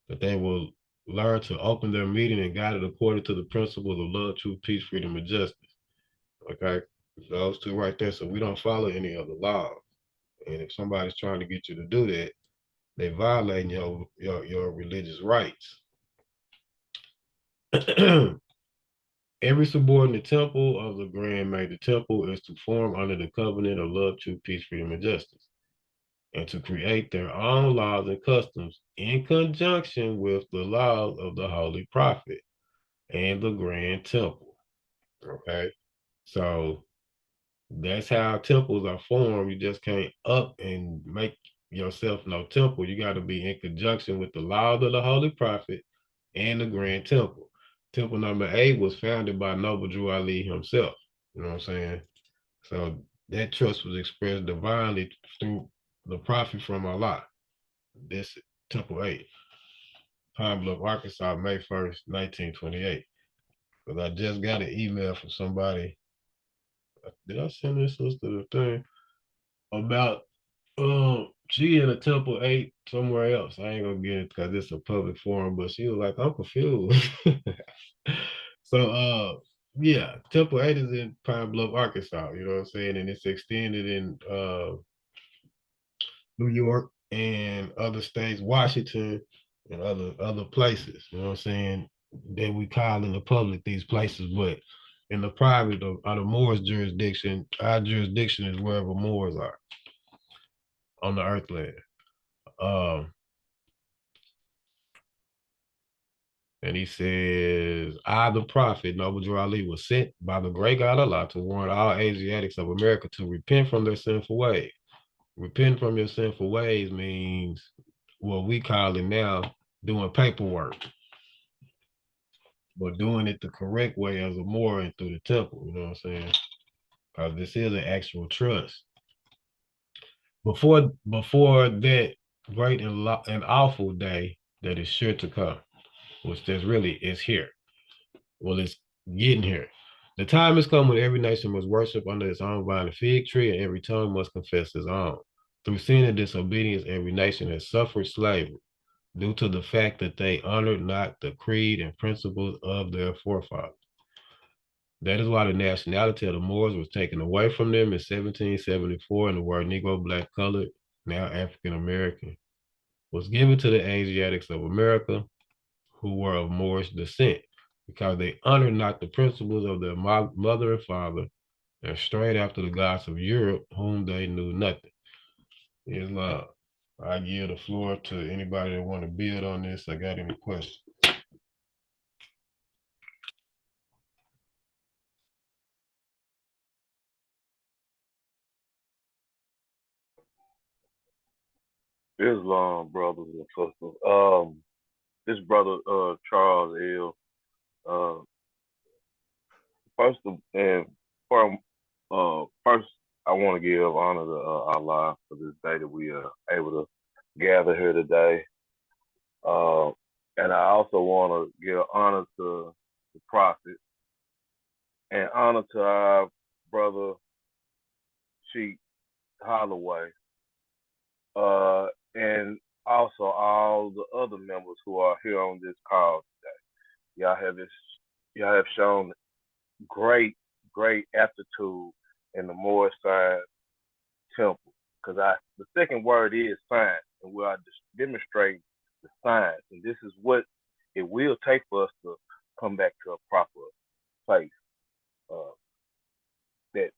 that they will learn to open their meeting and guide it according to the principles of love, truth, peace, freedom, and justice. Okay, those two right there. So we don't follow any other laws. And if somebody's trying to get you to do that, they violating your religious rights. Every subordinate temple of the Grand Major Temple is to form under the covenant of love, truth, peace, freedom, and justice, and to create their own laws and customs in conjunction with the laws of the Holy Prophet and the Grand Temple. Okay, so that's how temples are formed. You just can't up and make yourself no temple. You got to be in conjunction with the laws of the Holy Prophet and the Grand Temple. Temple number 8 was founded by Noble Drew Ali himself. You know what I'm saying? So that trust was expressed divinely through the prophet from Allah. This Temple 8, Pine Bluff, Arkansas, May 1st, 1928. Because I just got an email from somebody. Did I send this sister the thing about she in a Temple 8 somewhere else? I ain't gonna get it because it's a public forum, but she was like, I'm confused. So yeah, Temple 8 is in Pine Bluff, Arkansas, you know what I'm saying? And it's extended in New York and other states, Washington and other places, you know what I'm saying? That we call in the public these places, but in the private of the Moorish jurisdiction, our jurisdiction is wherever Moors are on the earthland. And he says, I, the prophet, Noble Drew Ali, was sent by the great God Allah to warn all Asiatics of America to repent from their sinful ways. Repent from your sinful ways means what we call it now, doing paperwork, but doing it the correct way as a Moor and through the temple, you know what I'm saying? Because this is an actual trust. Before that great and awful day that is sure to come, which there's really is here. Well, it's getting here. The time has come when every nation must worship under its own vine and fig tree, and every tongue must confess its own. Through sin and disobedience, every nation has suffered slavery due to the fact that they honored not the creed and principles of their forefathers. That is why the nationality of the Moors was taken away from them in 1774, and the word Negro, Black, Colored, now African American, was given to the Asiatics of America who were of Moorish descent, because they honored not the principles of their mother and father, and strayed after the gods of Europe, whom they knew nothing. Islam. I give the floor to anybody that want to build on this. I got any questions? Islam, brothers and sisters. This brother, Charles L. Uh, and for, first, I want to give honor to Allah for this day that we are able to gather here today. And I also want to give honor to the Prophet and honor to our brother Sheikh Holloway, and also all the other members who are here on this call today. Y'all have shown great aptitude in the Moorish science temple. Because the second word is science, and we are demonstrating the science, and this is what it will take for us to come back to a proper place. That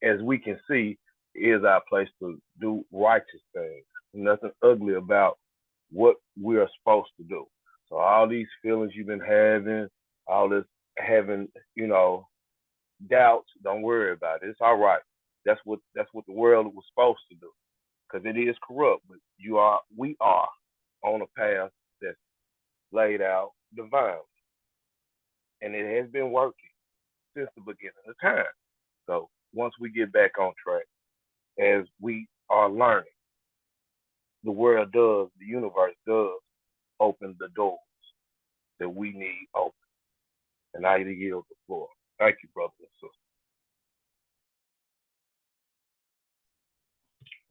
as we can see, is our place to do righteous things. Nothing ugly about what we are supposed to do. So all these feelings you've been having, all this having, doubts, don't worry about it. It's all right. That's what the world was supposed to do, because it is corrupt. But we are on a path that's laid out divinely, and it has been working since the beginning of time. So once we get back on track, as we are learning, the universe does open the doors that we need open. And I yield the floor. Thank you, brothers and sisters.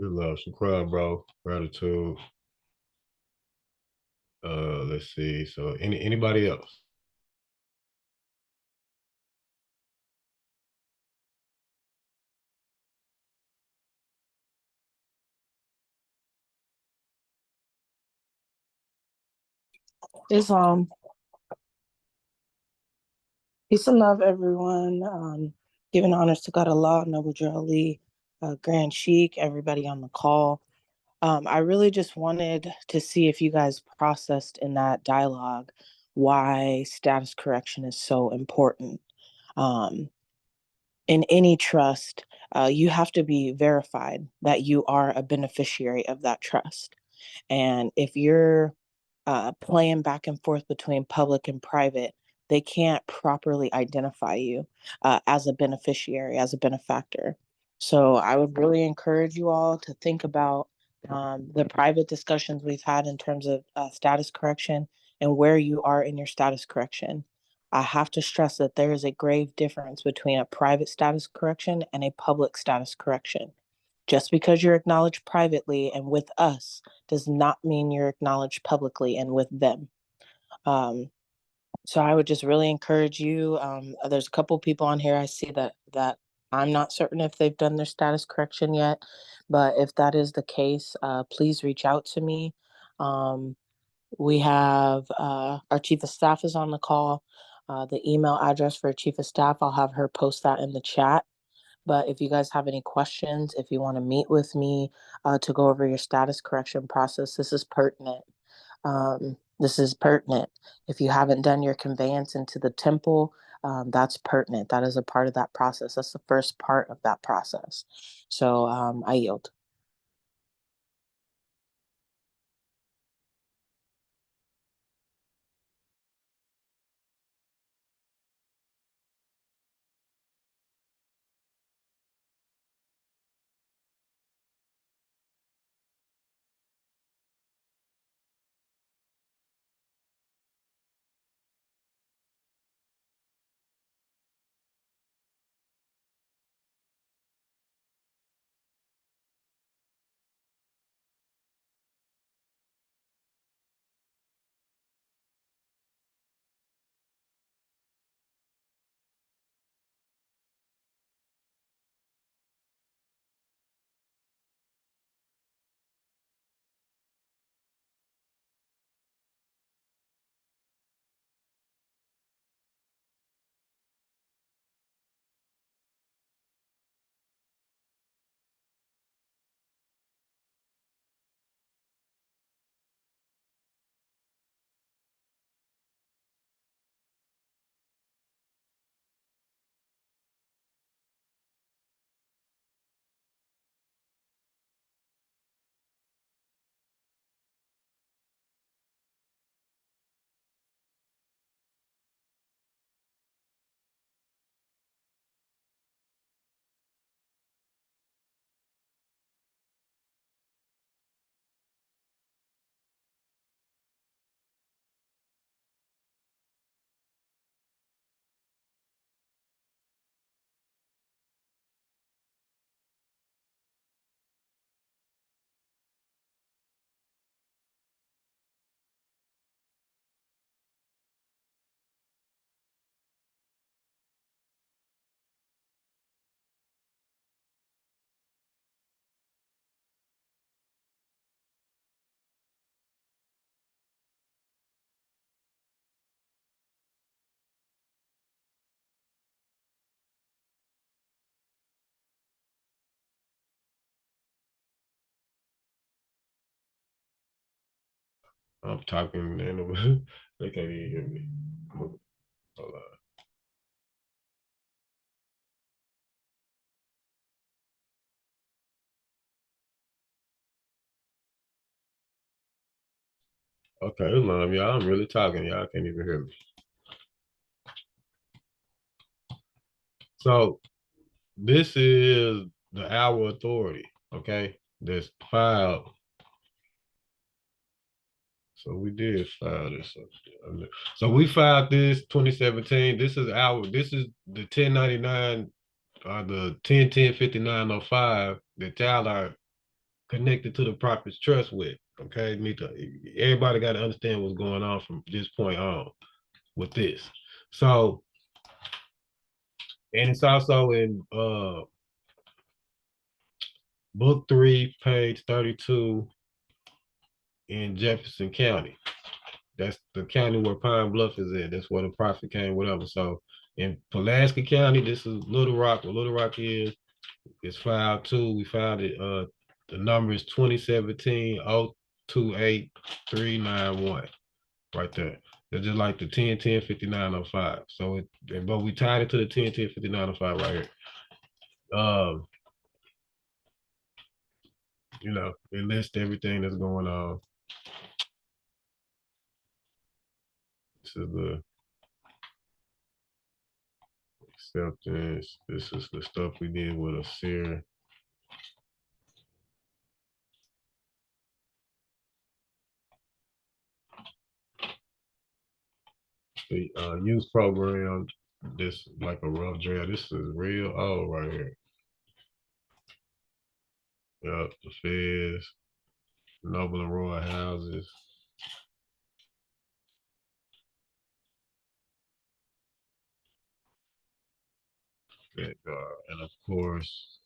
Good love, subscribe, bro. Gratitude. Let's see. So anybody else? Islam. Peace and love, everyone. Giving honors to God Allah, Noble Drew Ali, Grand Sheik, everybody on the call. I really just wanted to see if you guys processed in that dialogue why status correction is so important. In any trust, you have to be verified that you are a beneficiary of that trust. And if you're playing back and forth between public and private, they can't properly identify you as a beneficiary, as a benefactor. So I would really encourage you all to think about the private discussions we've had in terms of status correction and where you are in your status correction. I have to stress that there is a grave difference between a private status correction and a public status correction. Just because you're acknowledged privately and with us does not mean you're acknowledged publicly and with them. Um, so I would just really encourage you. There's a couple people on here I see that I'm not certain if they've done their status correction yet, but if that is the case, please reach out to me. Um, we have our chief of staff is on the call. The email address for chief of staff, I'll have her post that in the chat. But if you guys have any questions, if you want to meet with me to go over your status correction process, this is pertinent. This is pertinent. If you haven't done your conveyance into the temple, that's pertinent. That is a part of that process. That's the first part of that process. So I yield. I'm talking and they can't even hear me. Hold on. Okay, mom, y'all. I'm really talking. Y'all can't even hear me. So this is the Our Authority, okay? That's filed. So we did file this. So we filed this 2017. This is the 1099 the 10105905 that y'all are connected to the Prophets Trust with. Okay. Everybody got to understand what's going on from this point on with this. So, and it's also in book 3, page 32 in Jefferson County. That's the county where Pine Bluff is in. That's where the prophet came, whatever. So in Pulaski County, this is Little Rock. Where Little Rock is, it's filed too. We filed it. The number is 2017-028-391. Right there. They're just like the 10105905. So but we tied it to the 10105905 right here. You know, it lists everything that's going on. to the acceptance. This is the stuff we did with a seer. The youth program, this like a rough draft. This is real old right here. Yup, the feds, noble and royal houses. And of course,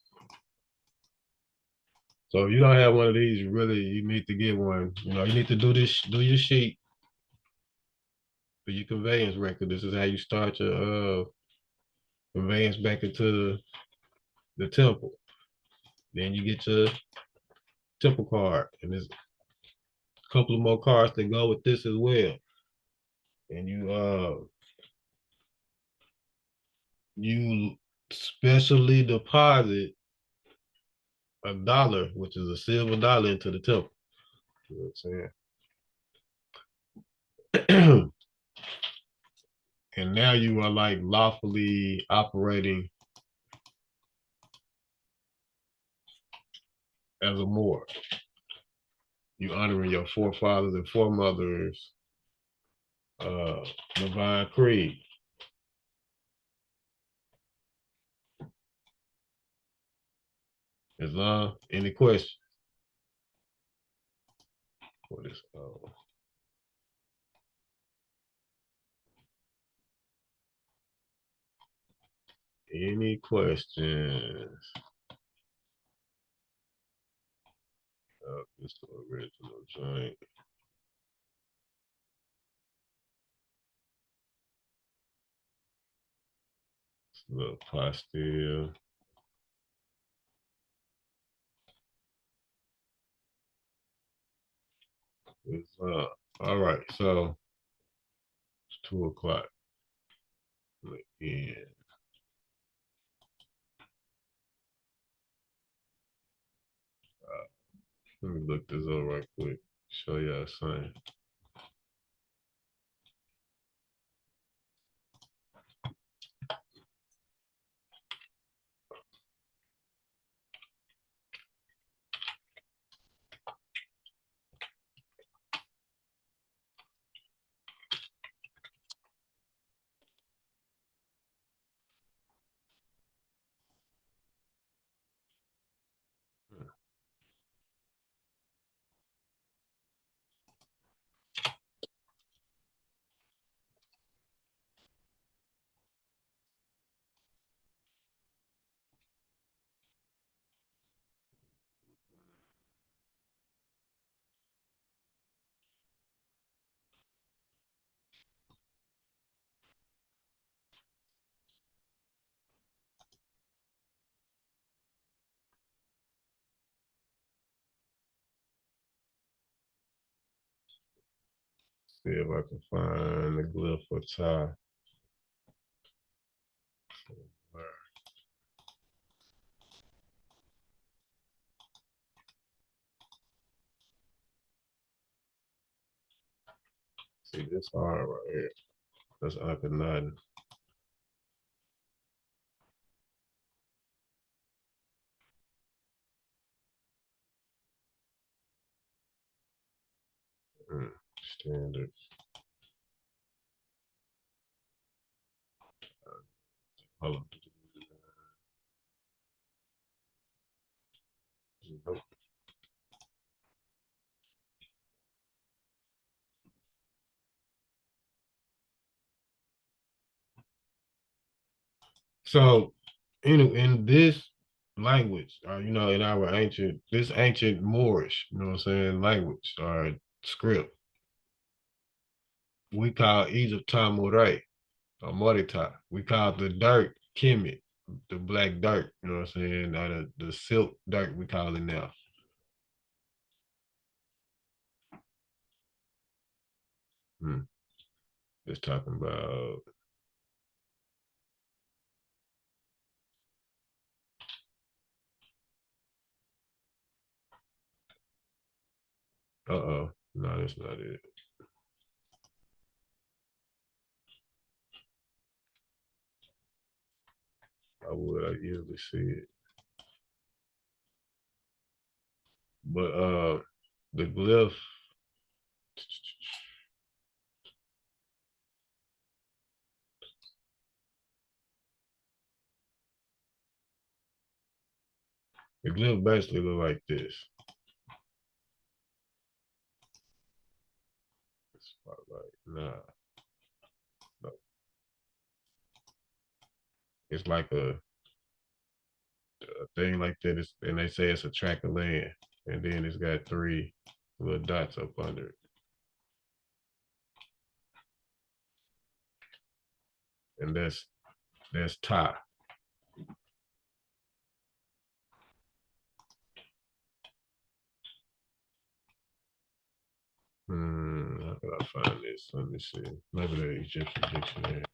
so if you don't have one of these, you need to get one. You know, you need to do your sheet for your conveyance record. This is how you start your conveyance back into the temple. Then you get your temple card, and there's a couple of more cards that go with this as well. And you specially deposit $1, which is a silver dollar, into the temple. You know what I'm saying? And now you are like lawfully operating as a Moor. You honoring your forefathers and foremothers' divine creed. Islam, any questions? What is any questions? This original joint. Little pastille. It's all right, so it's 2 o'clock. Yeah. Let me look this up right quick. Show y'all something. See if I can find the glyph for Ty. See this hard right here. That's Akhenaten. Standard. Hold on. Nope. So, in this language, you know, in our ancient Moorish, you know what I'm saying, language or script, we call Egypt Tamuray or Morita. We call the dirt Kemet, the black dirt, you know what I'm saying, or the silk dirt, we call it now. Just talking about no, that's not it. I usually see it. But the glyph, the glyph basically look like this. It's like, nah, no. It's like a thing like that, and they say it's a tract of land, and then it's got 3 little dots up under it, and that's tie. How could I find this? Let me see. Maybe the Egyptian dictionary.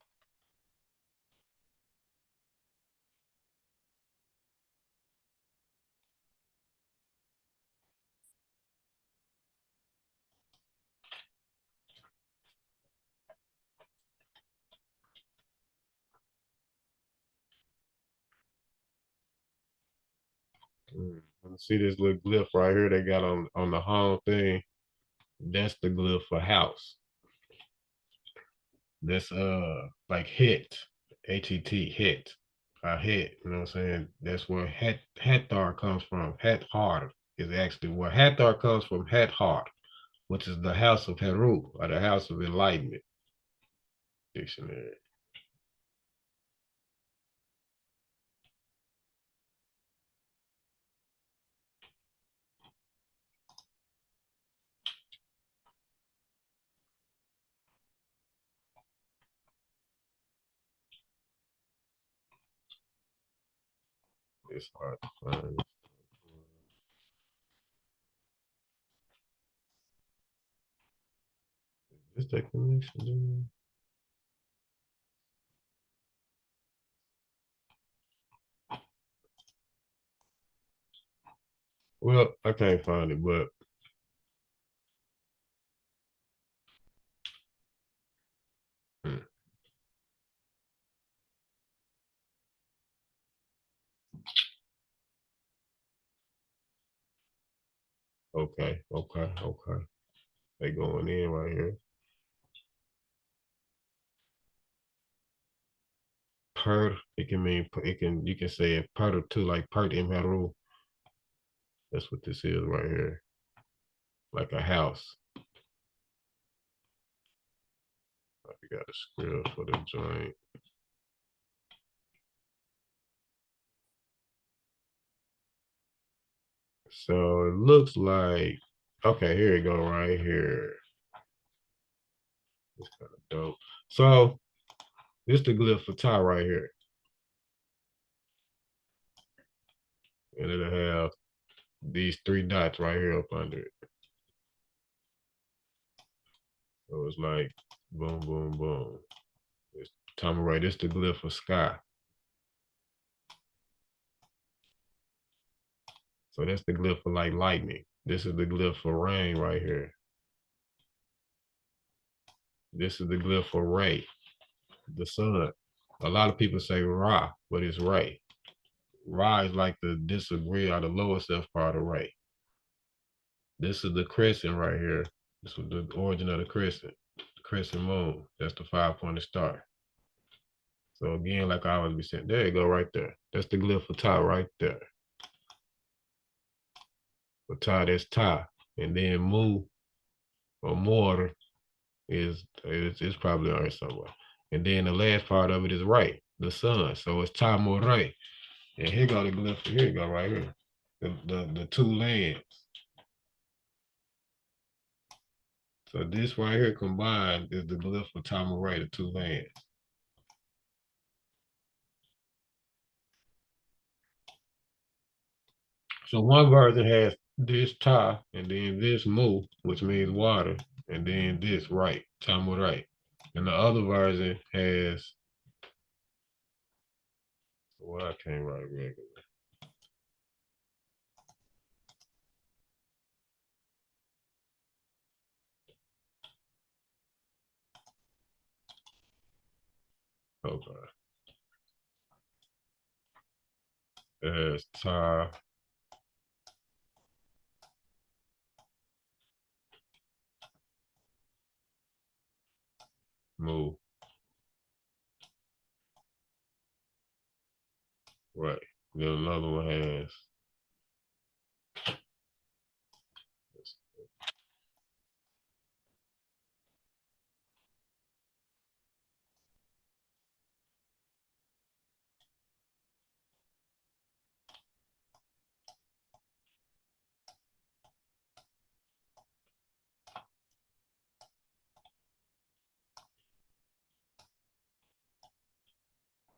See this little glyph right here they got on the home thing. That's the glyph for house. That's like het, H-E-T, het. Het, you know what I'm saying? That's where Hathor comes from. Hathor is actually where Hathor comes from. Hathor, which is the house of Heru, or the house of enlightenment. Dictionary. It's hard to find. Is that connection? Well, I can't find it, but okay. They going in right here. Per, it can mean you can say it per too, like per in Heru. That's what this is right here. Like a house. I got a script for the joint. So it looks like, okay, here you go right here. It's kind of dope. So this the glyph for tie right here. And it'll have these 3 dots right here up under it. So it's like boom, boom, boom. It's Tamaray. This the glyph for sky. So that's the glyph for like lightning. This is the glyph for rain right here. This is the glyph for Ray, the sun. A lot of people say Ra, but it's Ray. Ra is like the disagree or the lower self part of Ray. This is the crescent right here. This is the origin of the crescent moon. That's the 5-pointed star. So again, like I always be saying, there you go right there. That's the glyph for Ta right there. For Ta, that's Ta. And then Mu or Mortar it's probably on here somewhere. And then the last part of it is Ray, the sun. So it's Ta More Ray. And here go the glyph. Here you go right here. The 2 lands. So this right here combined is the glyph for Tamaray, the 2 lands. So one version has this Ta, and then this Mu, which means water, and then this right, Tamaray. And the other version has, well, I can't write regular. Okay. as Ta Mu. Right. Then another one has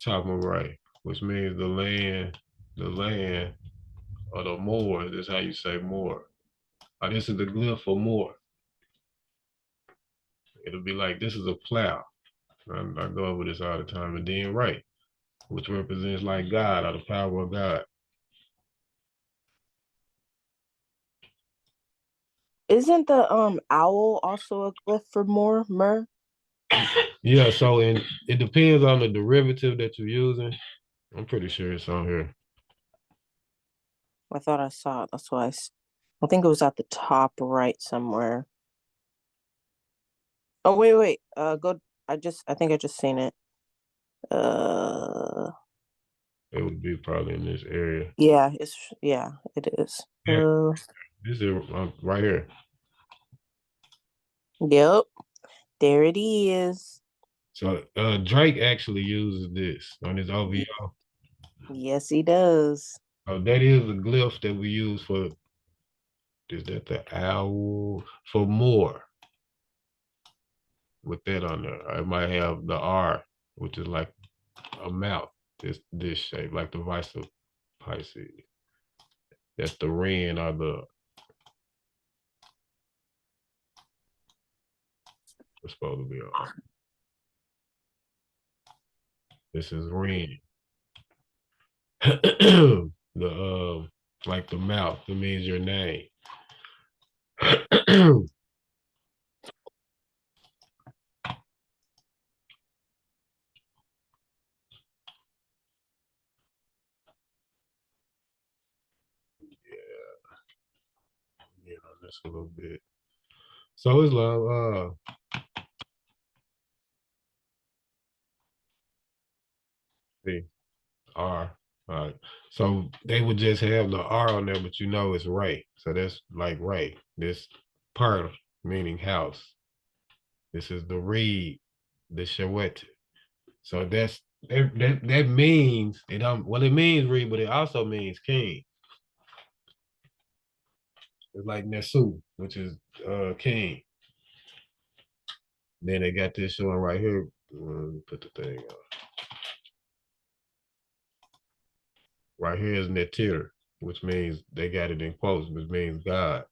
Right, which means the land or the Moor. This is how you say Moor. This is the glyph for Moor. It'll be like this is a plow. I go over this all the time. And then right, which represents like God or the power of God. Isn't the owl also a glyph for more myrrh? Yeah, so it depends on the derivative that you're using. I'm pretty sure it's on here. I thought I saw it. That's why I think it was at the top right somewhere. Oh wait. Go. I think I just seen it. It would be probably in this area. Yeah, it is. Yeah. This is right here. Yep. There it is. So Drake actually uses this on his OVO. Yes, he does. Oh, that is the glyph that we use for, is that the owl? For more. With that on there. I might have the R, which is like a mouth. This shape, like the vice of Pisces. That's the ren or the, it's supposed to be on. This is ren. The like the mouth, it means your name. Yeah, that's a little bit. So it's love. See, R. All right. So they would just have the R on there, but you know it's Ray. So that's like Ray. This part meaning house. This is the reed, the Shawet. So that means it well, it means reed, but it also means king. It's like Nesu, which is king. Then they got this showing right here. Put the thing on. Right here is Netir, which means they got it in quotes, which means God.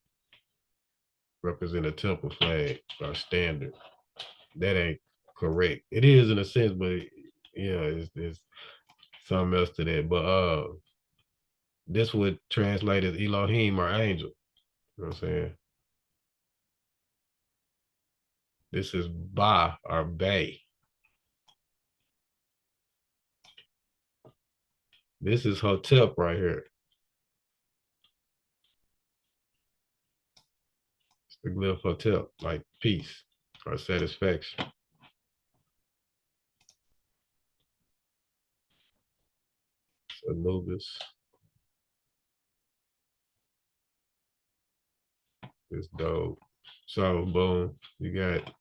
Represent a temple flag or standard. That ain't correct. It is in a sense, but it's something else to that. But this would translate as Elohim or angel. You know what I'm saying? This is Ba or Bay. This is Hotep right here. It's the glyph Hotep, like peace or satisfaction. Anubis. It's dope. So boom, you got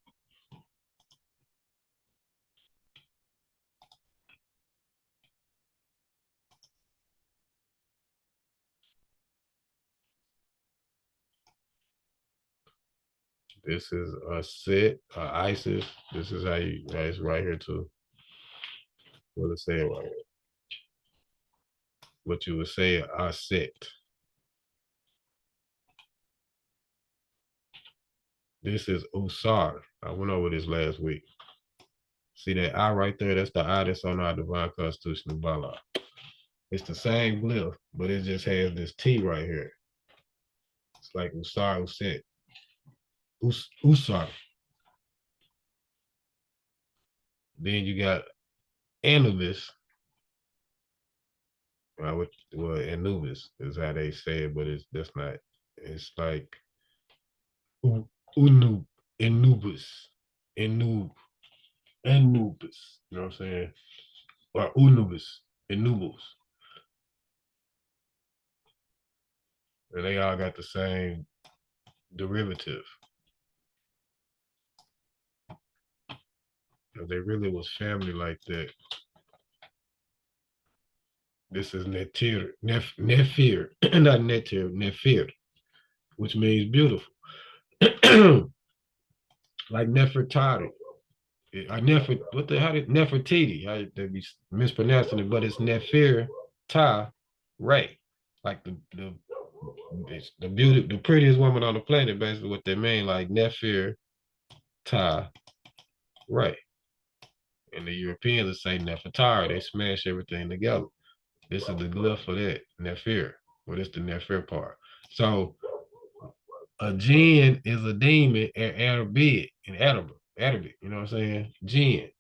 this is a Set, Isis. This is how you guys right here too. What it say right here? What you would say a Set. This is Usar. I went over this last week. See that I right there? That's the I that's on our divine constitution of Bala. It's the same glyph, but it just has this T right here. It's like Usar Uset. Usar. Then you got Anubis, which well, Anubis is how they say it, but that's not. It's like Unub, Anubis, Anub, Anubis. You know what I'm saying? Or Unubis, Anubis, and they all got the same derivative. If they really was family like that. This is Netir, Nefir, not Netir, Nefir, which means beautiful. Like Nefertari. I what the how did Nefertiti? They be mispronouncing it, but it's Nefir Ta Ray. Like the beauty, the prettiest woman on the planet, basically what they mean, like Nefir Ta Ray. And the Europeans would say Nefertari, they smash everything together. This is the glyph for that, Nefir. Well, it's the Nefir part. So a jinn is a demon in Arabic, you know what I'm saying? Jinn.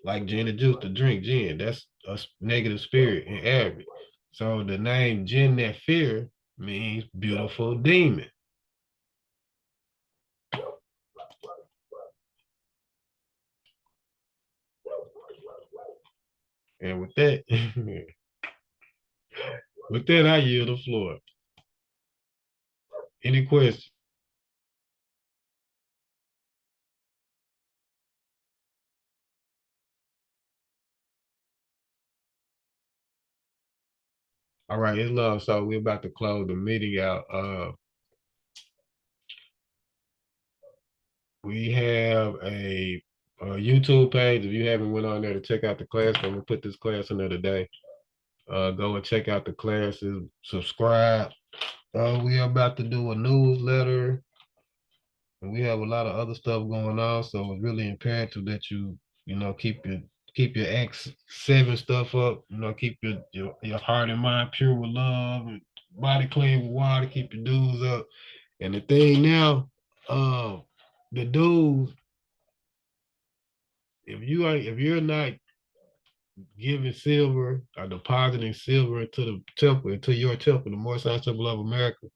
Like gin and juice to drink gin. That's a negative spirit in Arabic. So the name Jinn Nefir means beautiful demon. And with that, I yield the floor. Any questions? All right, it's love. So we're about to close the meeting out. We have a YouTube page. If you haven't went on there to check out the class, I'm gonna put this class in there today. Go and check out the classes. Subscribe. We are about to do a newsletter, and we have a lot of other stuff going on. So it's really imperative that you keep your X7 stuff up. You know, keep your heart and mind pure with love, and body clean with water. Keep your dues up. And the thing now, the dues. If you're not giving silver or depositing silver into the temple, into your temple, the Moorish Temple of America,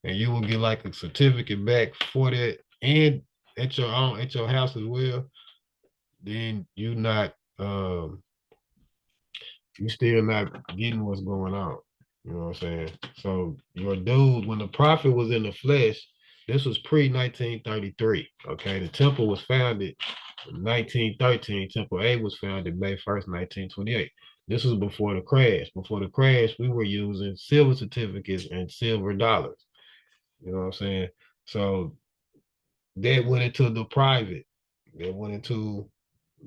and you will get like a certificate back for that, and at your house as well, then you still not getting what's going on. You know what I'm saying? So your dude, when the prophet was in the flesh, this was pre-1933. Okay, the temple was founded in 1913. Temple A was founded May 1st, 1928. This was before the crash. Before the crash, we were using silver certificates and silver dollars. You know what I'm saying? So that went into the private. That went into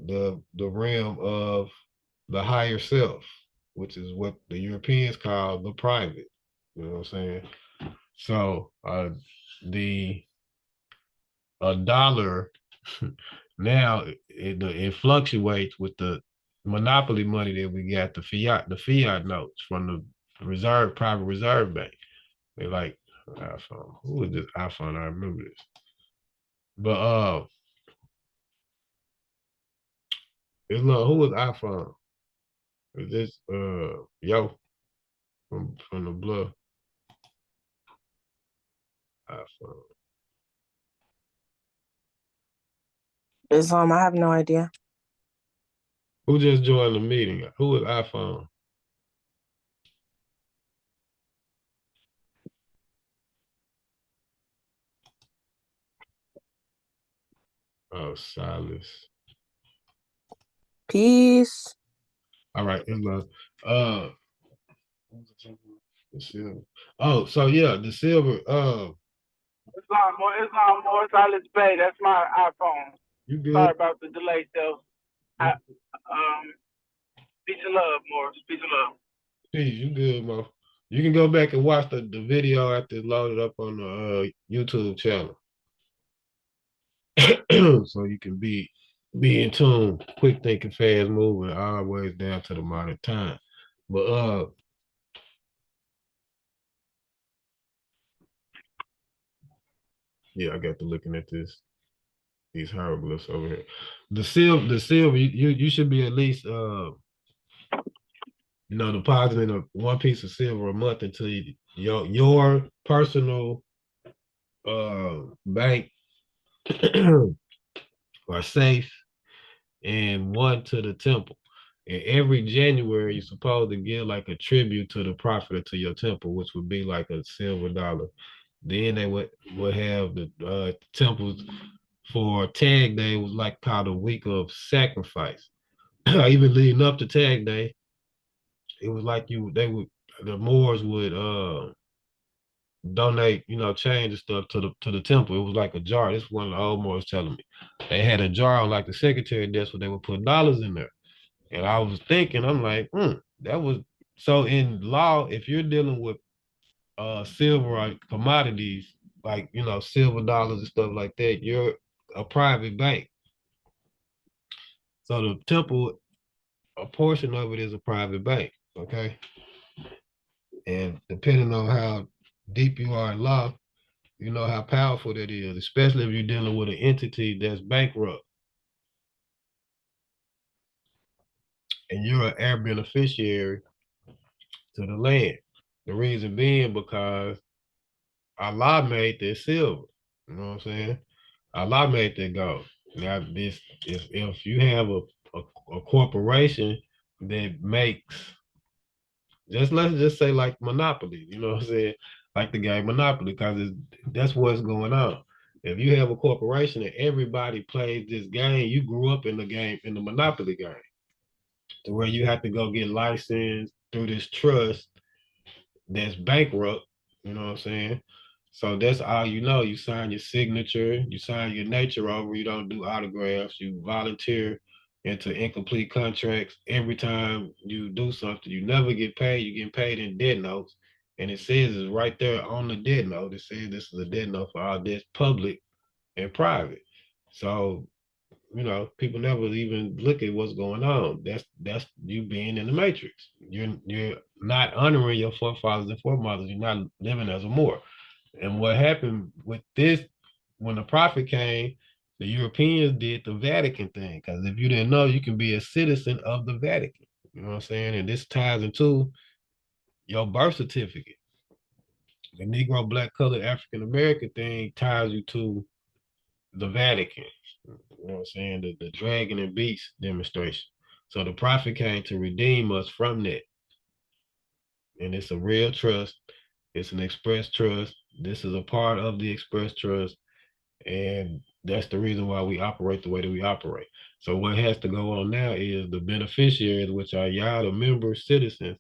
the realm of the higher self, which is what the Europeans call the private. You know what I'm saying? So the a dollar now it fluctuates with the monopoly money that we got, the fiat notes from the private reserve bank. They like iPhone. Who is this iPhone? I remember this. But it's who was iPhone? Is this yo from the blood iPhone? Islam, I have no idea. Who just joined the meeting? Who was iPhone? Oh, Silas. Peace. All right, Islam. The silver. Oh, so yeah, the silver. Islam more Silence Bay. That's my iPhone. You good? Sorry about the delay, though. Peace and love, Morris. Peace and love. Peace, you good, Mo? You can go back and watch the video after it's loaded up on the YouTube channel, so you can be in tune, quick thinking, fast moving, always down to the modern time. But yeah, I got to looking at these hieroglyphs over here. The silver, you should be at least depositing one piece of silver a month into your personal bank or safe, and one to the temple. And every January, you're supposed to give like a tribute to the prophet or to your temple, which would be like a silver dollar. Then they would have the temples for Tag Day, was like called a week of sacrifice. Even leading up to Tag Day, it was like the Moors would donate, change and stuff to the temple. It was like a jar. This is one of the old Moors telling me. They had a jar on like the secretary desk where they would put dollars in there. And I was thinking, I'm like, that was so in law, if you're dealing with silver or commodities, like silver dollars and stuff like that, you're a private bank. So the temple, a portion of it is a private bank. Okay. And depending on how deep you are in law, you know how powerful that is, especially if you're dealing with an entity that's bankrupt and you're an heir beneficiary to the land. The reason being because Allah made that silver. You know what I'm saying? Allah made that gold. Now, this if you have a corporation that makes, let's just say like Monopoly, you know what I'm saying? Like the game Monopoly, because that's what's going on. If you have a corporation and everybody plays this game, you grew up in the game, in the Monopoly game, to where you have to go get licensed through this trust that's bankrupt, you know what I'm saying? So that's all you know. You sign your signature, you sign your nature over, you don't do autographs, you volunteer into incomplete contracts. Every time you do something, you never get paid, you get paid in debt notes. And it says it's right there on the debt note. It says this is a debt note for all debts, public and private. So people never even look at what's going on. That's you being in the matrix. You're not honoring your forefathers and foremothers. You're not living as a Moor. And what happened with this, when the prophet came, the Europeans did the Vatican thing. Because if you didn't know, you can be a citizen of the Vatican. You know what I'm saying? And this ties into your birth certificate. The Negro, Black, Colored, African American thing ties you to the Vatican. You know what I'm saying? The dragon and beast demonstration. So the prophet came to redeem us from that. And it's a real trust. It's an express trust. This is a part of the express trust. And that's the reason why we operate the way that we operate. So what has to go on now is the beneficiaries, which are y'all, the member citizens,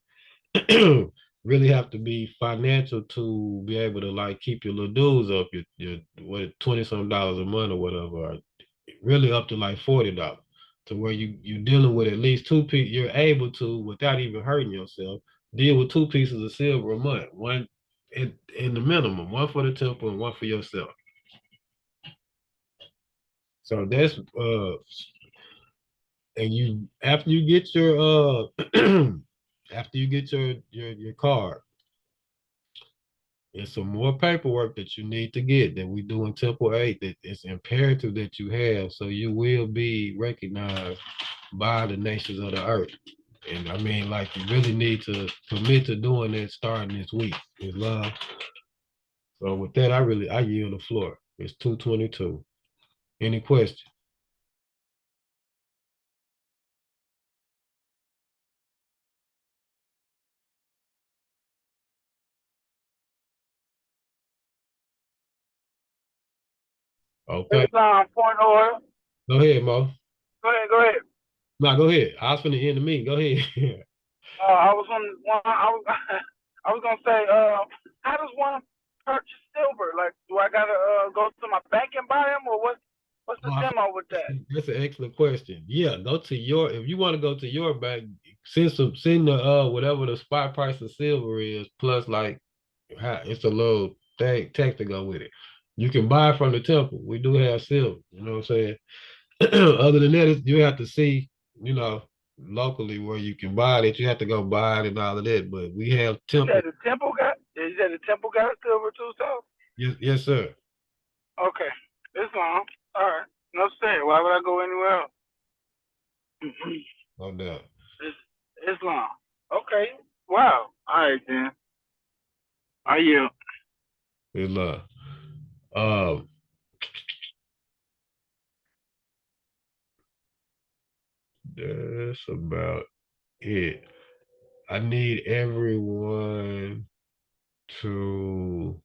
really have to be financial to be able to like keep your little dues up, your what, 20 some dollars a month or whatever, or really up to like $40, to where you're dealing with at least two pieces. You're able to, without even hurting yourself, deal with two pieces of silver a month, one in the minimum, one for the temple and one for yourself. So that's and you, after you get your after you get your card, there's some more paperwork that you need to get that we do in Temple 8 that it's imperative that you have, so you will be recognized by the nations of the earth. And I mean, like, you really need to commit to doing that starting this week. Islam. So with that, I yield the floor. It's 2:22. Any questions? Okay. It's point of order. Go ahead, Mo. Go ahead. No, go ahead. I was finna end the meeting. Go ahead. I was on one. I was gonna say, how does one purchase silver? Like, do I gotta go to my bank and buy them, or what's the demo with that? That's an excellent question. Yeah, go to your, if you want to go to your bank, send the whatever the spot price of silver is, plus like it's a little thing tax to go with it. You can buy from the temple. We do have silver, you know what I'm saying? Other than that, you have to see, locally where you can buy it. You have to go buy it and all of that. But we have temple. You said the temple got silver too, so? Yes, sir. Okay. Islam. All right. No say. Why would I go anywhere else? No doubt. Islam. Okay. Wow. All right then. I yield. Good luck. Um, that's about it. I need everyone to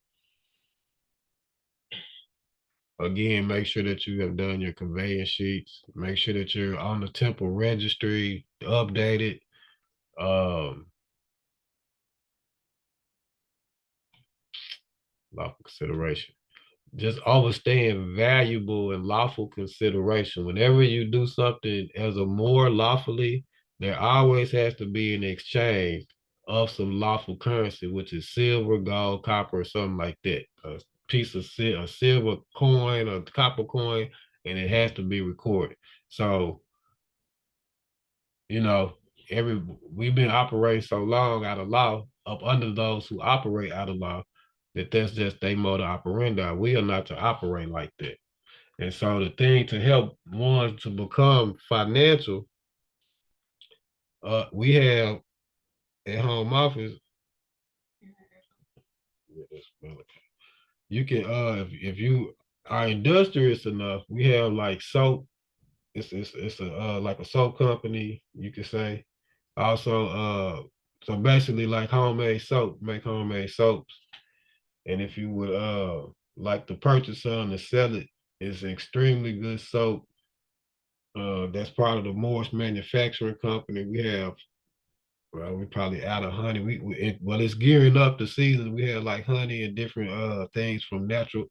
again make sure that you have done your conveyance sheets. Make sure that you're on the temple registry, updated. Um, lawful consideration. Just overstaying valuable and lawful consideration. Whenever you do something as a more lawfully, there always has to be an exchange of some lawful currency, which is silver, gold, copper, or something like that. A piece of a silver coin or copper coin, and it has to be recorded. So, you know, we've been operating so long out of law, up under those who operate out of law, that's just their mode operandi. We are not to operate like that. And so the thing to help one to become financial, we have at home office. You can if you are industrious enough, we have like soap. It's a like a soap company, you could say. Also, so basically like homemade soap, make homemade soaps. And if you would like to purchase some and sell it, it's extremely good soap. That's part of the Moorish manufacturing company. We have, well, we probably out of honey. Well, it's gearing up the season. We have like honey and different things from natural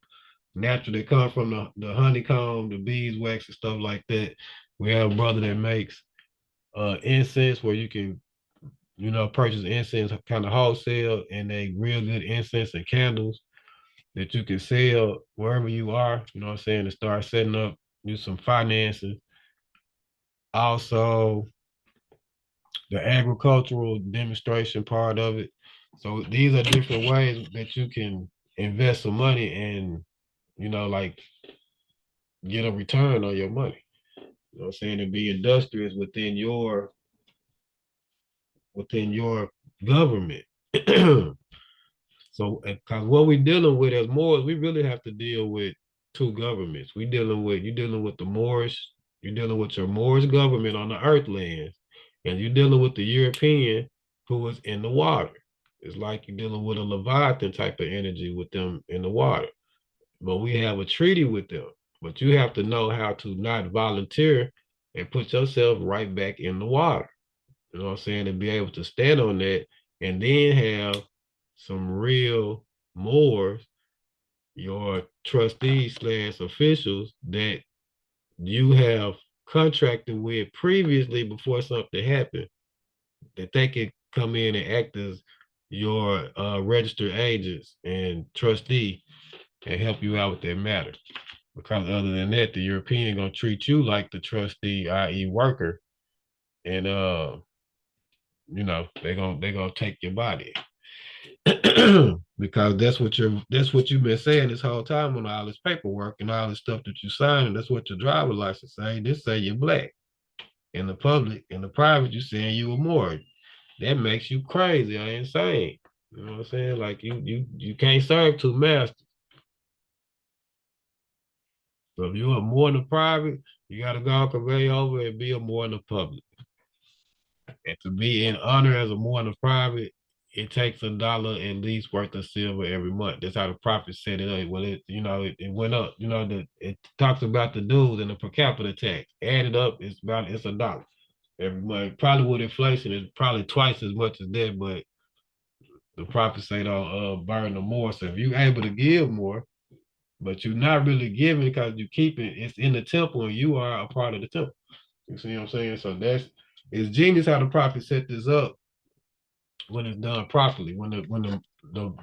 that come from the honeycomb, the beeswax and stuff like that. We have a brother that makes incense where you can, purchase incense kind of wholesale, and they real good incense and candles that you can sell wherever you are, you know what I'm saying, to start setting up, do some financing. Also, the agricultural demonstration part of it. So these are different ways that you can invest some money and, like get a return on your money. You know what I'm saying? And be industrious within your government. So, because what we're dealing with as Moors, we really have to deal with two governments. You're dealing with the Moorish, you're dealing with your Moorish government on the earth lands, and you're dealing with the European who is in the water. It's like you're dealing with a Leviathan type of energy with them in the water. But we have a treaty with them. But you have to know how to not volunteer and put yourself right back in the water. You know what I'm saying? And be able to stand on that and then have some real Moors, your trustees slash officials that you have contracted with previously before something happened, that they can come in and act as your registered agents and trustee and help you out with that matter. Because other than that, the European gonna treat you like the trustee, i.e. worker, and they're gonna take your body. Because that's what you've been saying this whole time on all this paperwork and all this stuff that you signed, and that's what your driver license say. This say you're black. In the public, in the private, you saying you were more. That makes you crazy or insane. You know what I'm saying? Like you can't serve two masters. So if you're a more in the private, you gotta go convey over and be a more in the public. And to be in honor as a more in the private, it takes $1 at least worth of silver every month. That's how the prophet set it up. Well, it went up. It talks about the dues and the per capita tax. Added up, it's $1 every month. Probably with inflation, it's probably twice as much as that, but the prophet say don't burn no more. So if you're able to give more, but you're not really giving because you keep it's in the temple and you are a part of the temple. You see what I'm saying? So it's genius how the prophet set this up when it's done properly. When the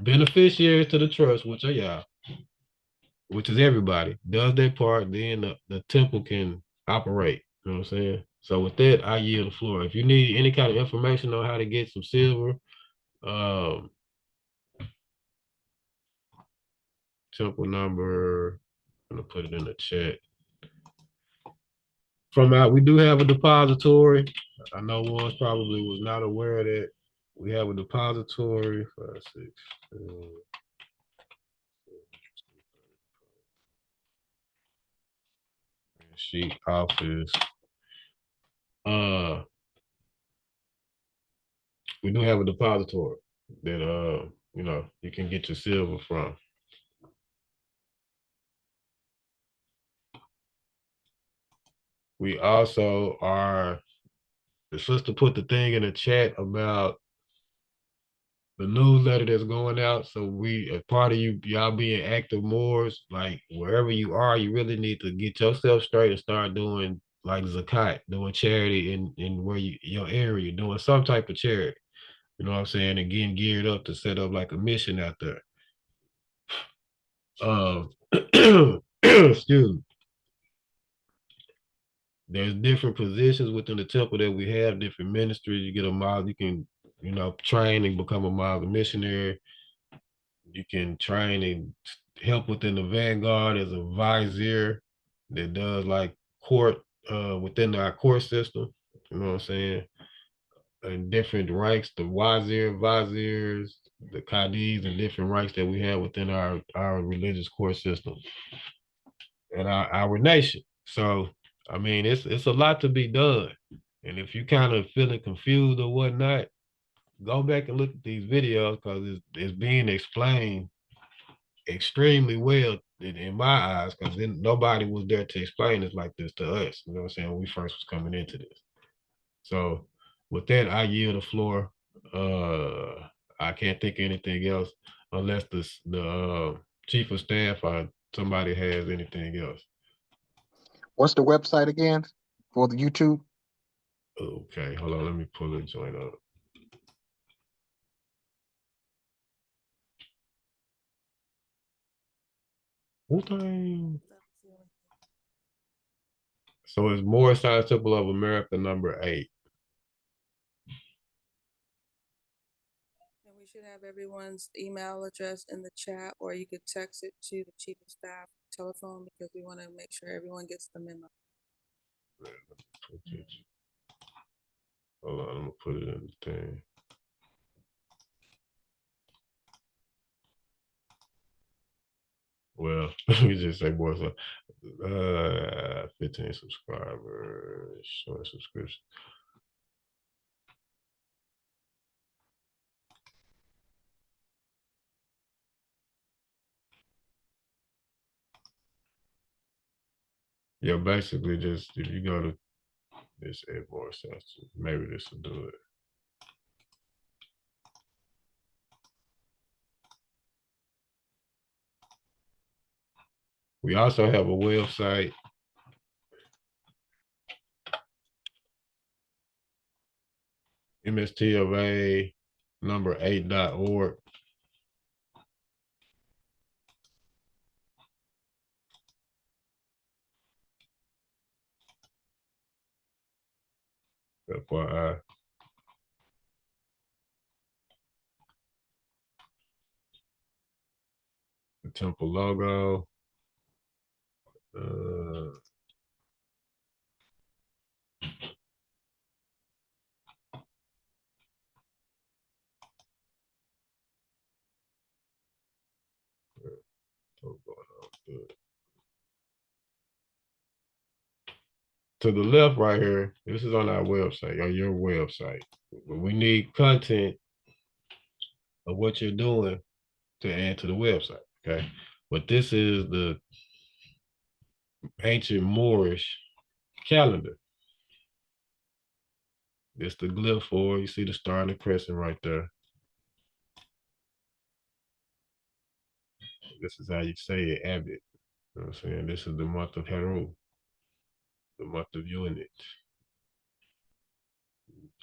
beneficiaries to the trust, which are y'all, which is everybody, does their part, then the temple can operate. You know what I'm saying? So with that, I yield the floor. If you need any kind of information on how to get some silver, um, temple number, I'm gonna put it in the chat. We do have a depository. I know ones probably was not aware of that. We have a depository, 5, 6, sheet office. We do have a depository that you know, you can get your silver from. We also are, the sister put the thing in the chat about the newsletter that's going out. So we, as part of y'all being active Moors, like wherever you are, you really need to get yourself straight and start doing like zakat, doing charity in where your area, doing some type of charity. You know what I'm saying? And getting geared up to set up like a mission out there. Excuse me. There's different positions within the temple that we have, different ministries. You get a Muslim, you can, you know, train and become a Muslim missionary. You can train and help within the vanguard as a vizier that does like court within our court system. You know what I'm saying? And different ranks, the viziers, the qadis, and different ranks that we have within our religious court system and our nation. So I mean, it's a lot to be done. And if you kind of feeling confused or whatnot, go back and look at these videos because it's being explained extremely well in my eyes, because then nobody was there to explain it like this to us. You know what I'm saying? When we first was coming into this. So with that, I yield the floor. I can't think of anything else unless the chief of staff or somebody has anything else. What's the website again for the YouTube? Okay, hold on. Let me pull the joint up. Okay. So it's Moorish Science Temple of America #8. And we should have everyone's email address in the chat, or you could text it to the chief of staff telephone because we want to make sure everyone gets the memo. Hold on, I'm gonna put it in the thing. Well, we just say more. So, 15 subscribers, short subscription. Yeah, basically just if you go to this add more stuff, maybe this will do it. We also have a website. MSTofA #8.org. FYI. The temple logo. To the left right here, this is on our website, on your website. But we need content of what you're doing to add to the website, okay? But this is the ancient Moorish calendar. It's the glyph for, you see the star and the crescent right there. This is how you say it, Abbott. You know what I'm saying? This is the month of Heru, the month of unit,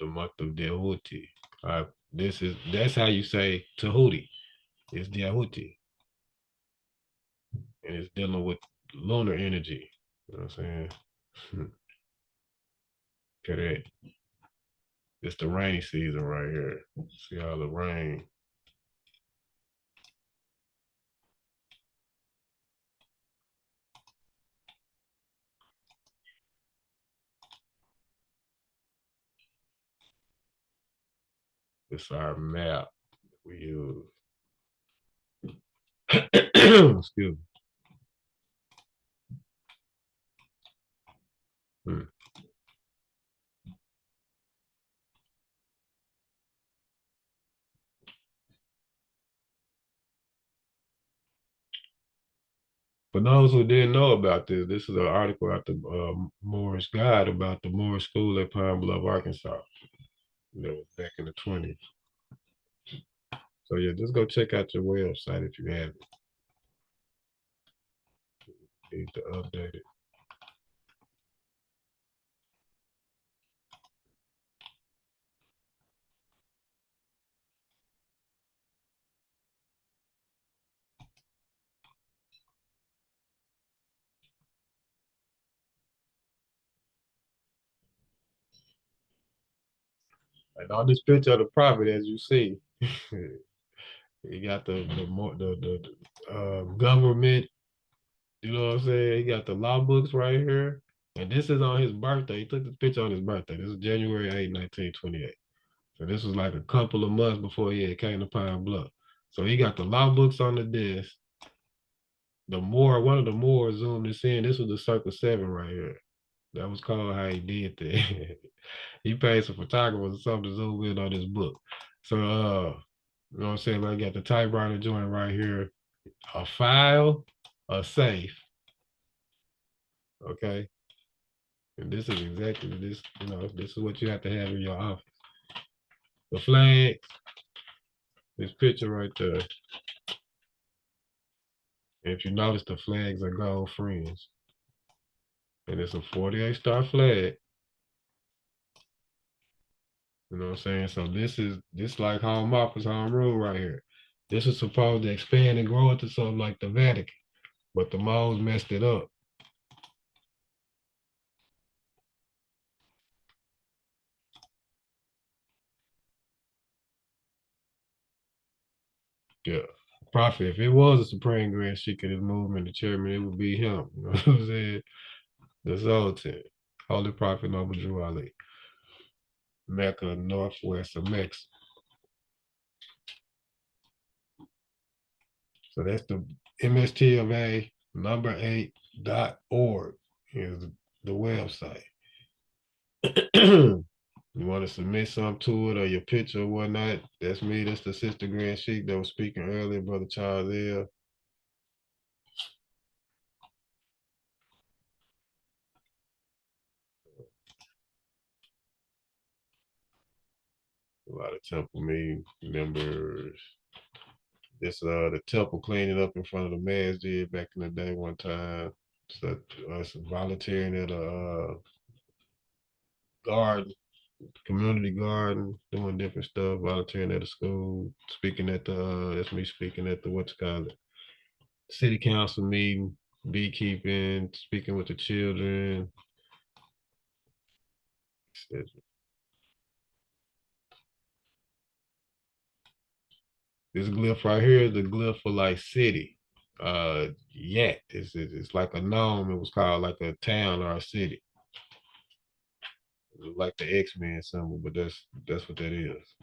the month of Dehuti. That's how you say Tahuti. It's Dehuti. And it's dealing with lunar energy. You know what I'm saying? Correct. It's the rainy season right here. See all the rain. It's our map we use. Excuse me. For those who didn't know about this, this is an article out the Moorish Guide about the Moorish School at Pine Bluff, Arkansas. That was back in the 20s. So yeah, just go check out your website if you haven't. Need to update it. And on this picture of the property, as you see, you got the government. You know what I'm saying? He got the law books right here. And this is on his birthday. He took this picture on his birthday. This is January 8, 1928. So this was like a couple of months before he had came to Pine Bluff. So he got the law books on the desk. One of the Moors zoomed this in. This was the Circle 7 right here. That was called how he did that. He paid some photographers or something to zoom in on this book. So you know what I'm saying? Like, I got the typewriter joint right here, a file, a safe. Okay. And this is exactly this, you know, this is what you have to have in your office. The flags, this picture right there. If you notice, the flags are gold fringe. And it's a 48 star flag. You know what I'm saying? So this like home office, home rule right here. This is supposed to expand and grow into something like the Vatican, but the Moors messed it up. Yeah. Prophet, if it was a Supreme Grand Sheik of this movement, the chairman, it would be him. You know what I'm saying? The Sultan, Holy Prophet Noble Drew Ali, Mecca, northwest of Mexico. So that's the MSTofA number 8.org is the website. You want to submit something to it or your picture or whatnot, that's me. That's the Sister Grand Sheik that was speaking earlier, Brother Charles L. A lot of temple meeting members. This the temple cleaning up in front of the masjid back in the day one time. So us volunteering at a garden, community garden, doing different stuff, volunteering at a school, speaking at the that's me speaking at the what's called it, city council meeting, beekeeping, speaking with the children. This glyph right here is the glyph for like city. Yet it's like a gnome. It was called like a town or a city. It was like the X-Men symbol, but that's what that is.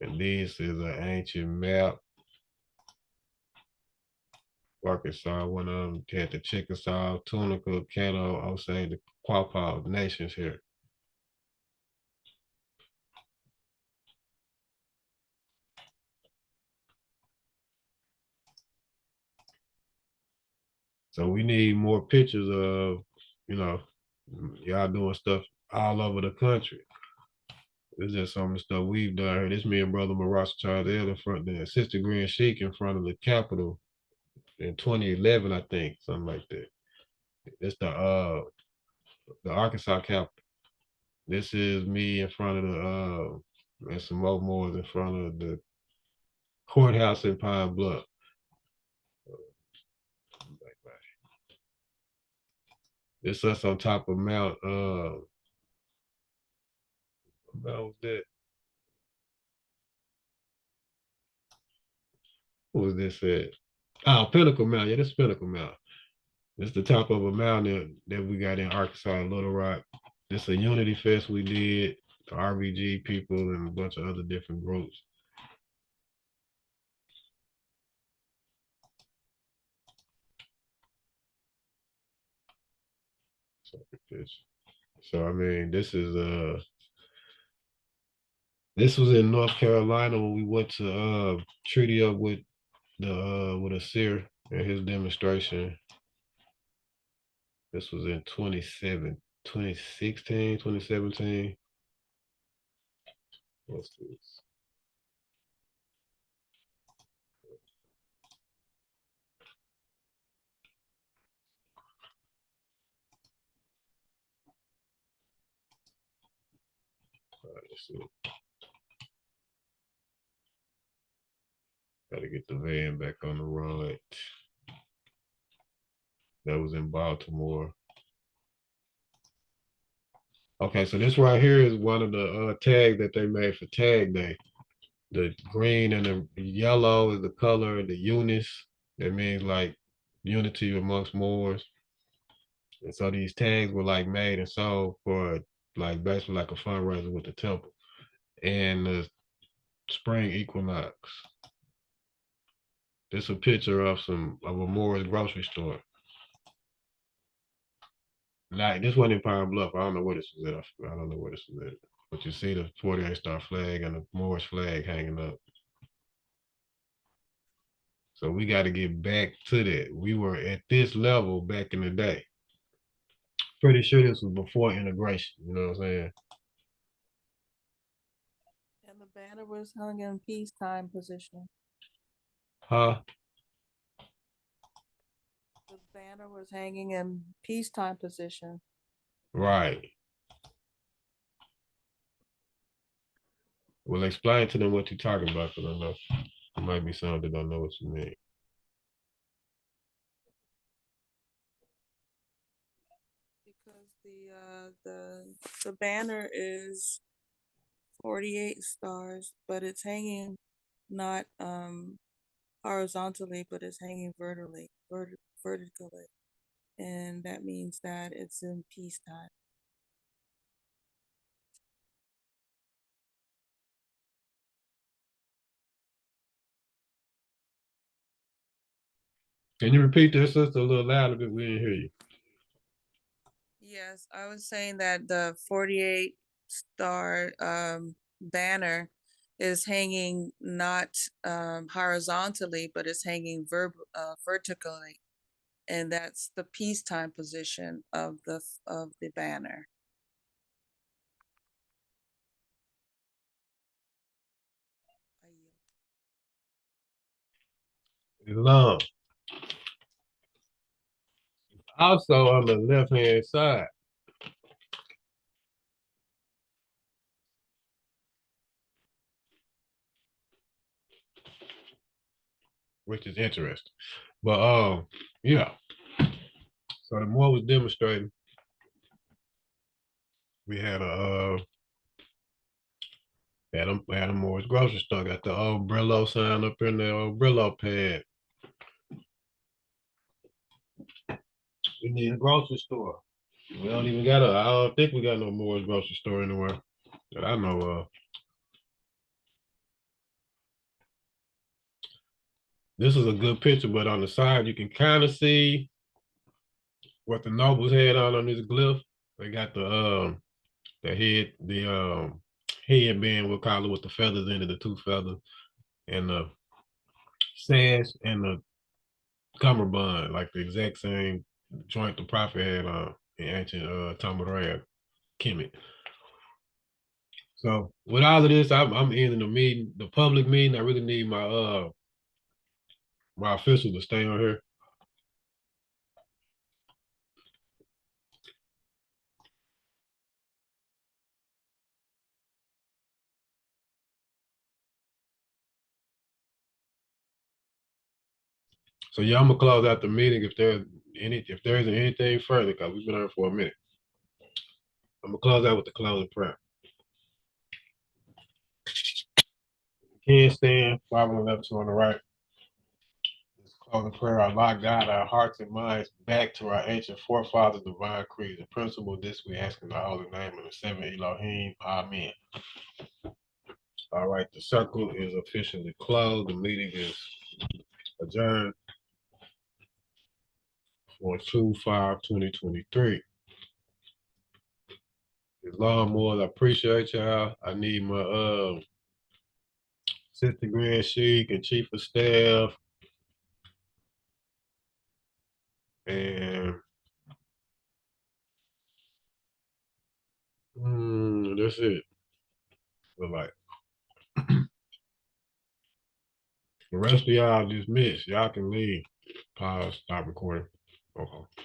And this is an ancient map. Arkansas, one of them had the Chickasaw, Tunica, Caddo, Osage, the Quapaw nations here. So we need more pictures of, you know, y'all doing stuff all over the country. This is just some of the stuff we've done here. This me and Brother Marasa Charles L in front there, Sister Grand Sheik in front of the Capitol in 2011, I think, something like that. It's the Arkansas Capitol. This is me in front of the and some more in front of the courthouse in Pine Bluff. This us on top of Mount what was that? What was this at? Oh, Pinnacle Mountain. Yeah, this is Pinnacle Mountain. This is the top of a mountain that we got in Arkansas, Little Rock. This is a Unity Fest we did the RBG people and a bunch of other different groups. So I mean, this was in North Carolina when we went to treaty up with with Asir and his demonstration. This was in 2016, 2017. What's this? All right, let's see. Gotta get the van back on the road. That was in Baltimore. Okay, so this right here is one of the tags that they made for Tag Day. The green and the yellow is the color, the unis. That means like unity amongst Moors. And so these tags were like made and sold for like basically like a fundraiser with the temple and the spring equinox. This is a picture of a Moorish grocery store. Like this wasn't in Pine Bluff. I don't know where this was at. I don't know where this was at. But you see the 48 star flag and the Moorish flag hanging up. So we got to get back to that. We were at this level back in the day. Pretty sure this was before integration. You know what I'm saying? And the banner was hung in peacetime position. Huh? The banner was hanging in peacetime position. Right. Well, explain to them what you're talking about, because I know it might be some that don't know what you mean. Because the banner is 48 stars, but it's hanging not horizontally, but it's hanging vertically, and that means that it's in peacetime. Can you repeat this just a little louder bit? We didn't hear you. Yes, I was saying that the 48 star banner is hanging not horizontally, but it's hanging vertically, and that's the peacetime position of the banner. Long. Also on the left hand side. Which is interesting. But yeah. So the more was demonstrating, we had a Moore's grocery store, got the old Brillo sign up in there, old Brillo pad. We need a grocery store. We don't even got I don't think we got no Moore's grocery store anywhere that I know of. This is a good picture, but on the side you can kind of see what the nobles had on this glyph. They got the headband, we'll call it, with the feathers in it, the two feathers, and the sash and the cummerbund, like the exact same joint the prophet had on in ancient Tamaria, Kemet. So with all of this, I'm ending the meeting, the public meeting. I really need my official to stay on here. So yeah, I'm gonna close out the meeting if there isn't anything further, because we've been on for a minute. I'm gonna close out with the closing prayer. Handstand, 5 on the left, 2 on the right. Closing prayer, Allah guide our hearts and minds back to our ancient forefathers' divine creeds and principles. This we ask in the holy name of the seven Elohim. Amen. All right, the circle is officially closed. The meeting is adjourned for 2/5/2023. Lawnmowers, I appreciate y'all. I need my assistant grand chief and chief of staff and that's it. But like the rest of y'all dismissed. Y'all can leave. Pause. Stop recording. Okay.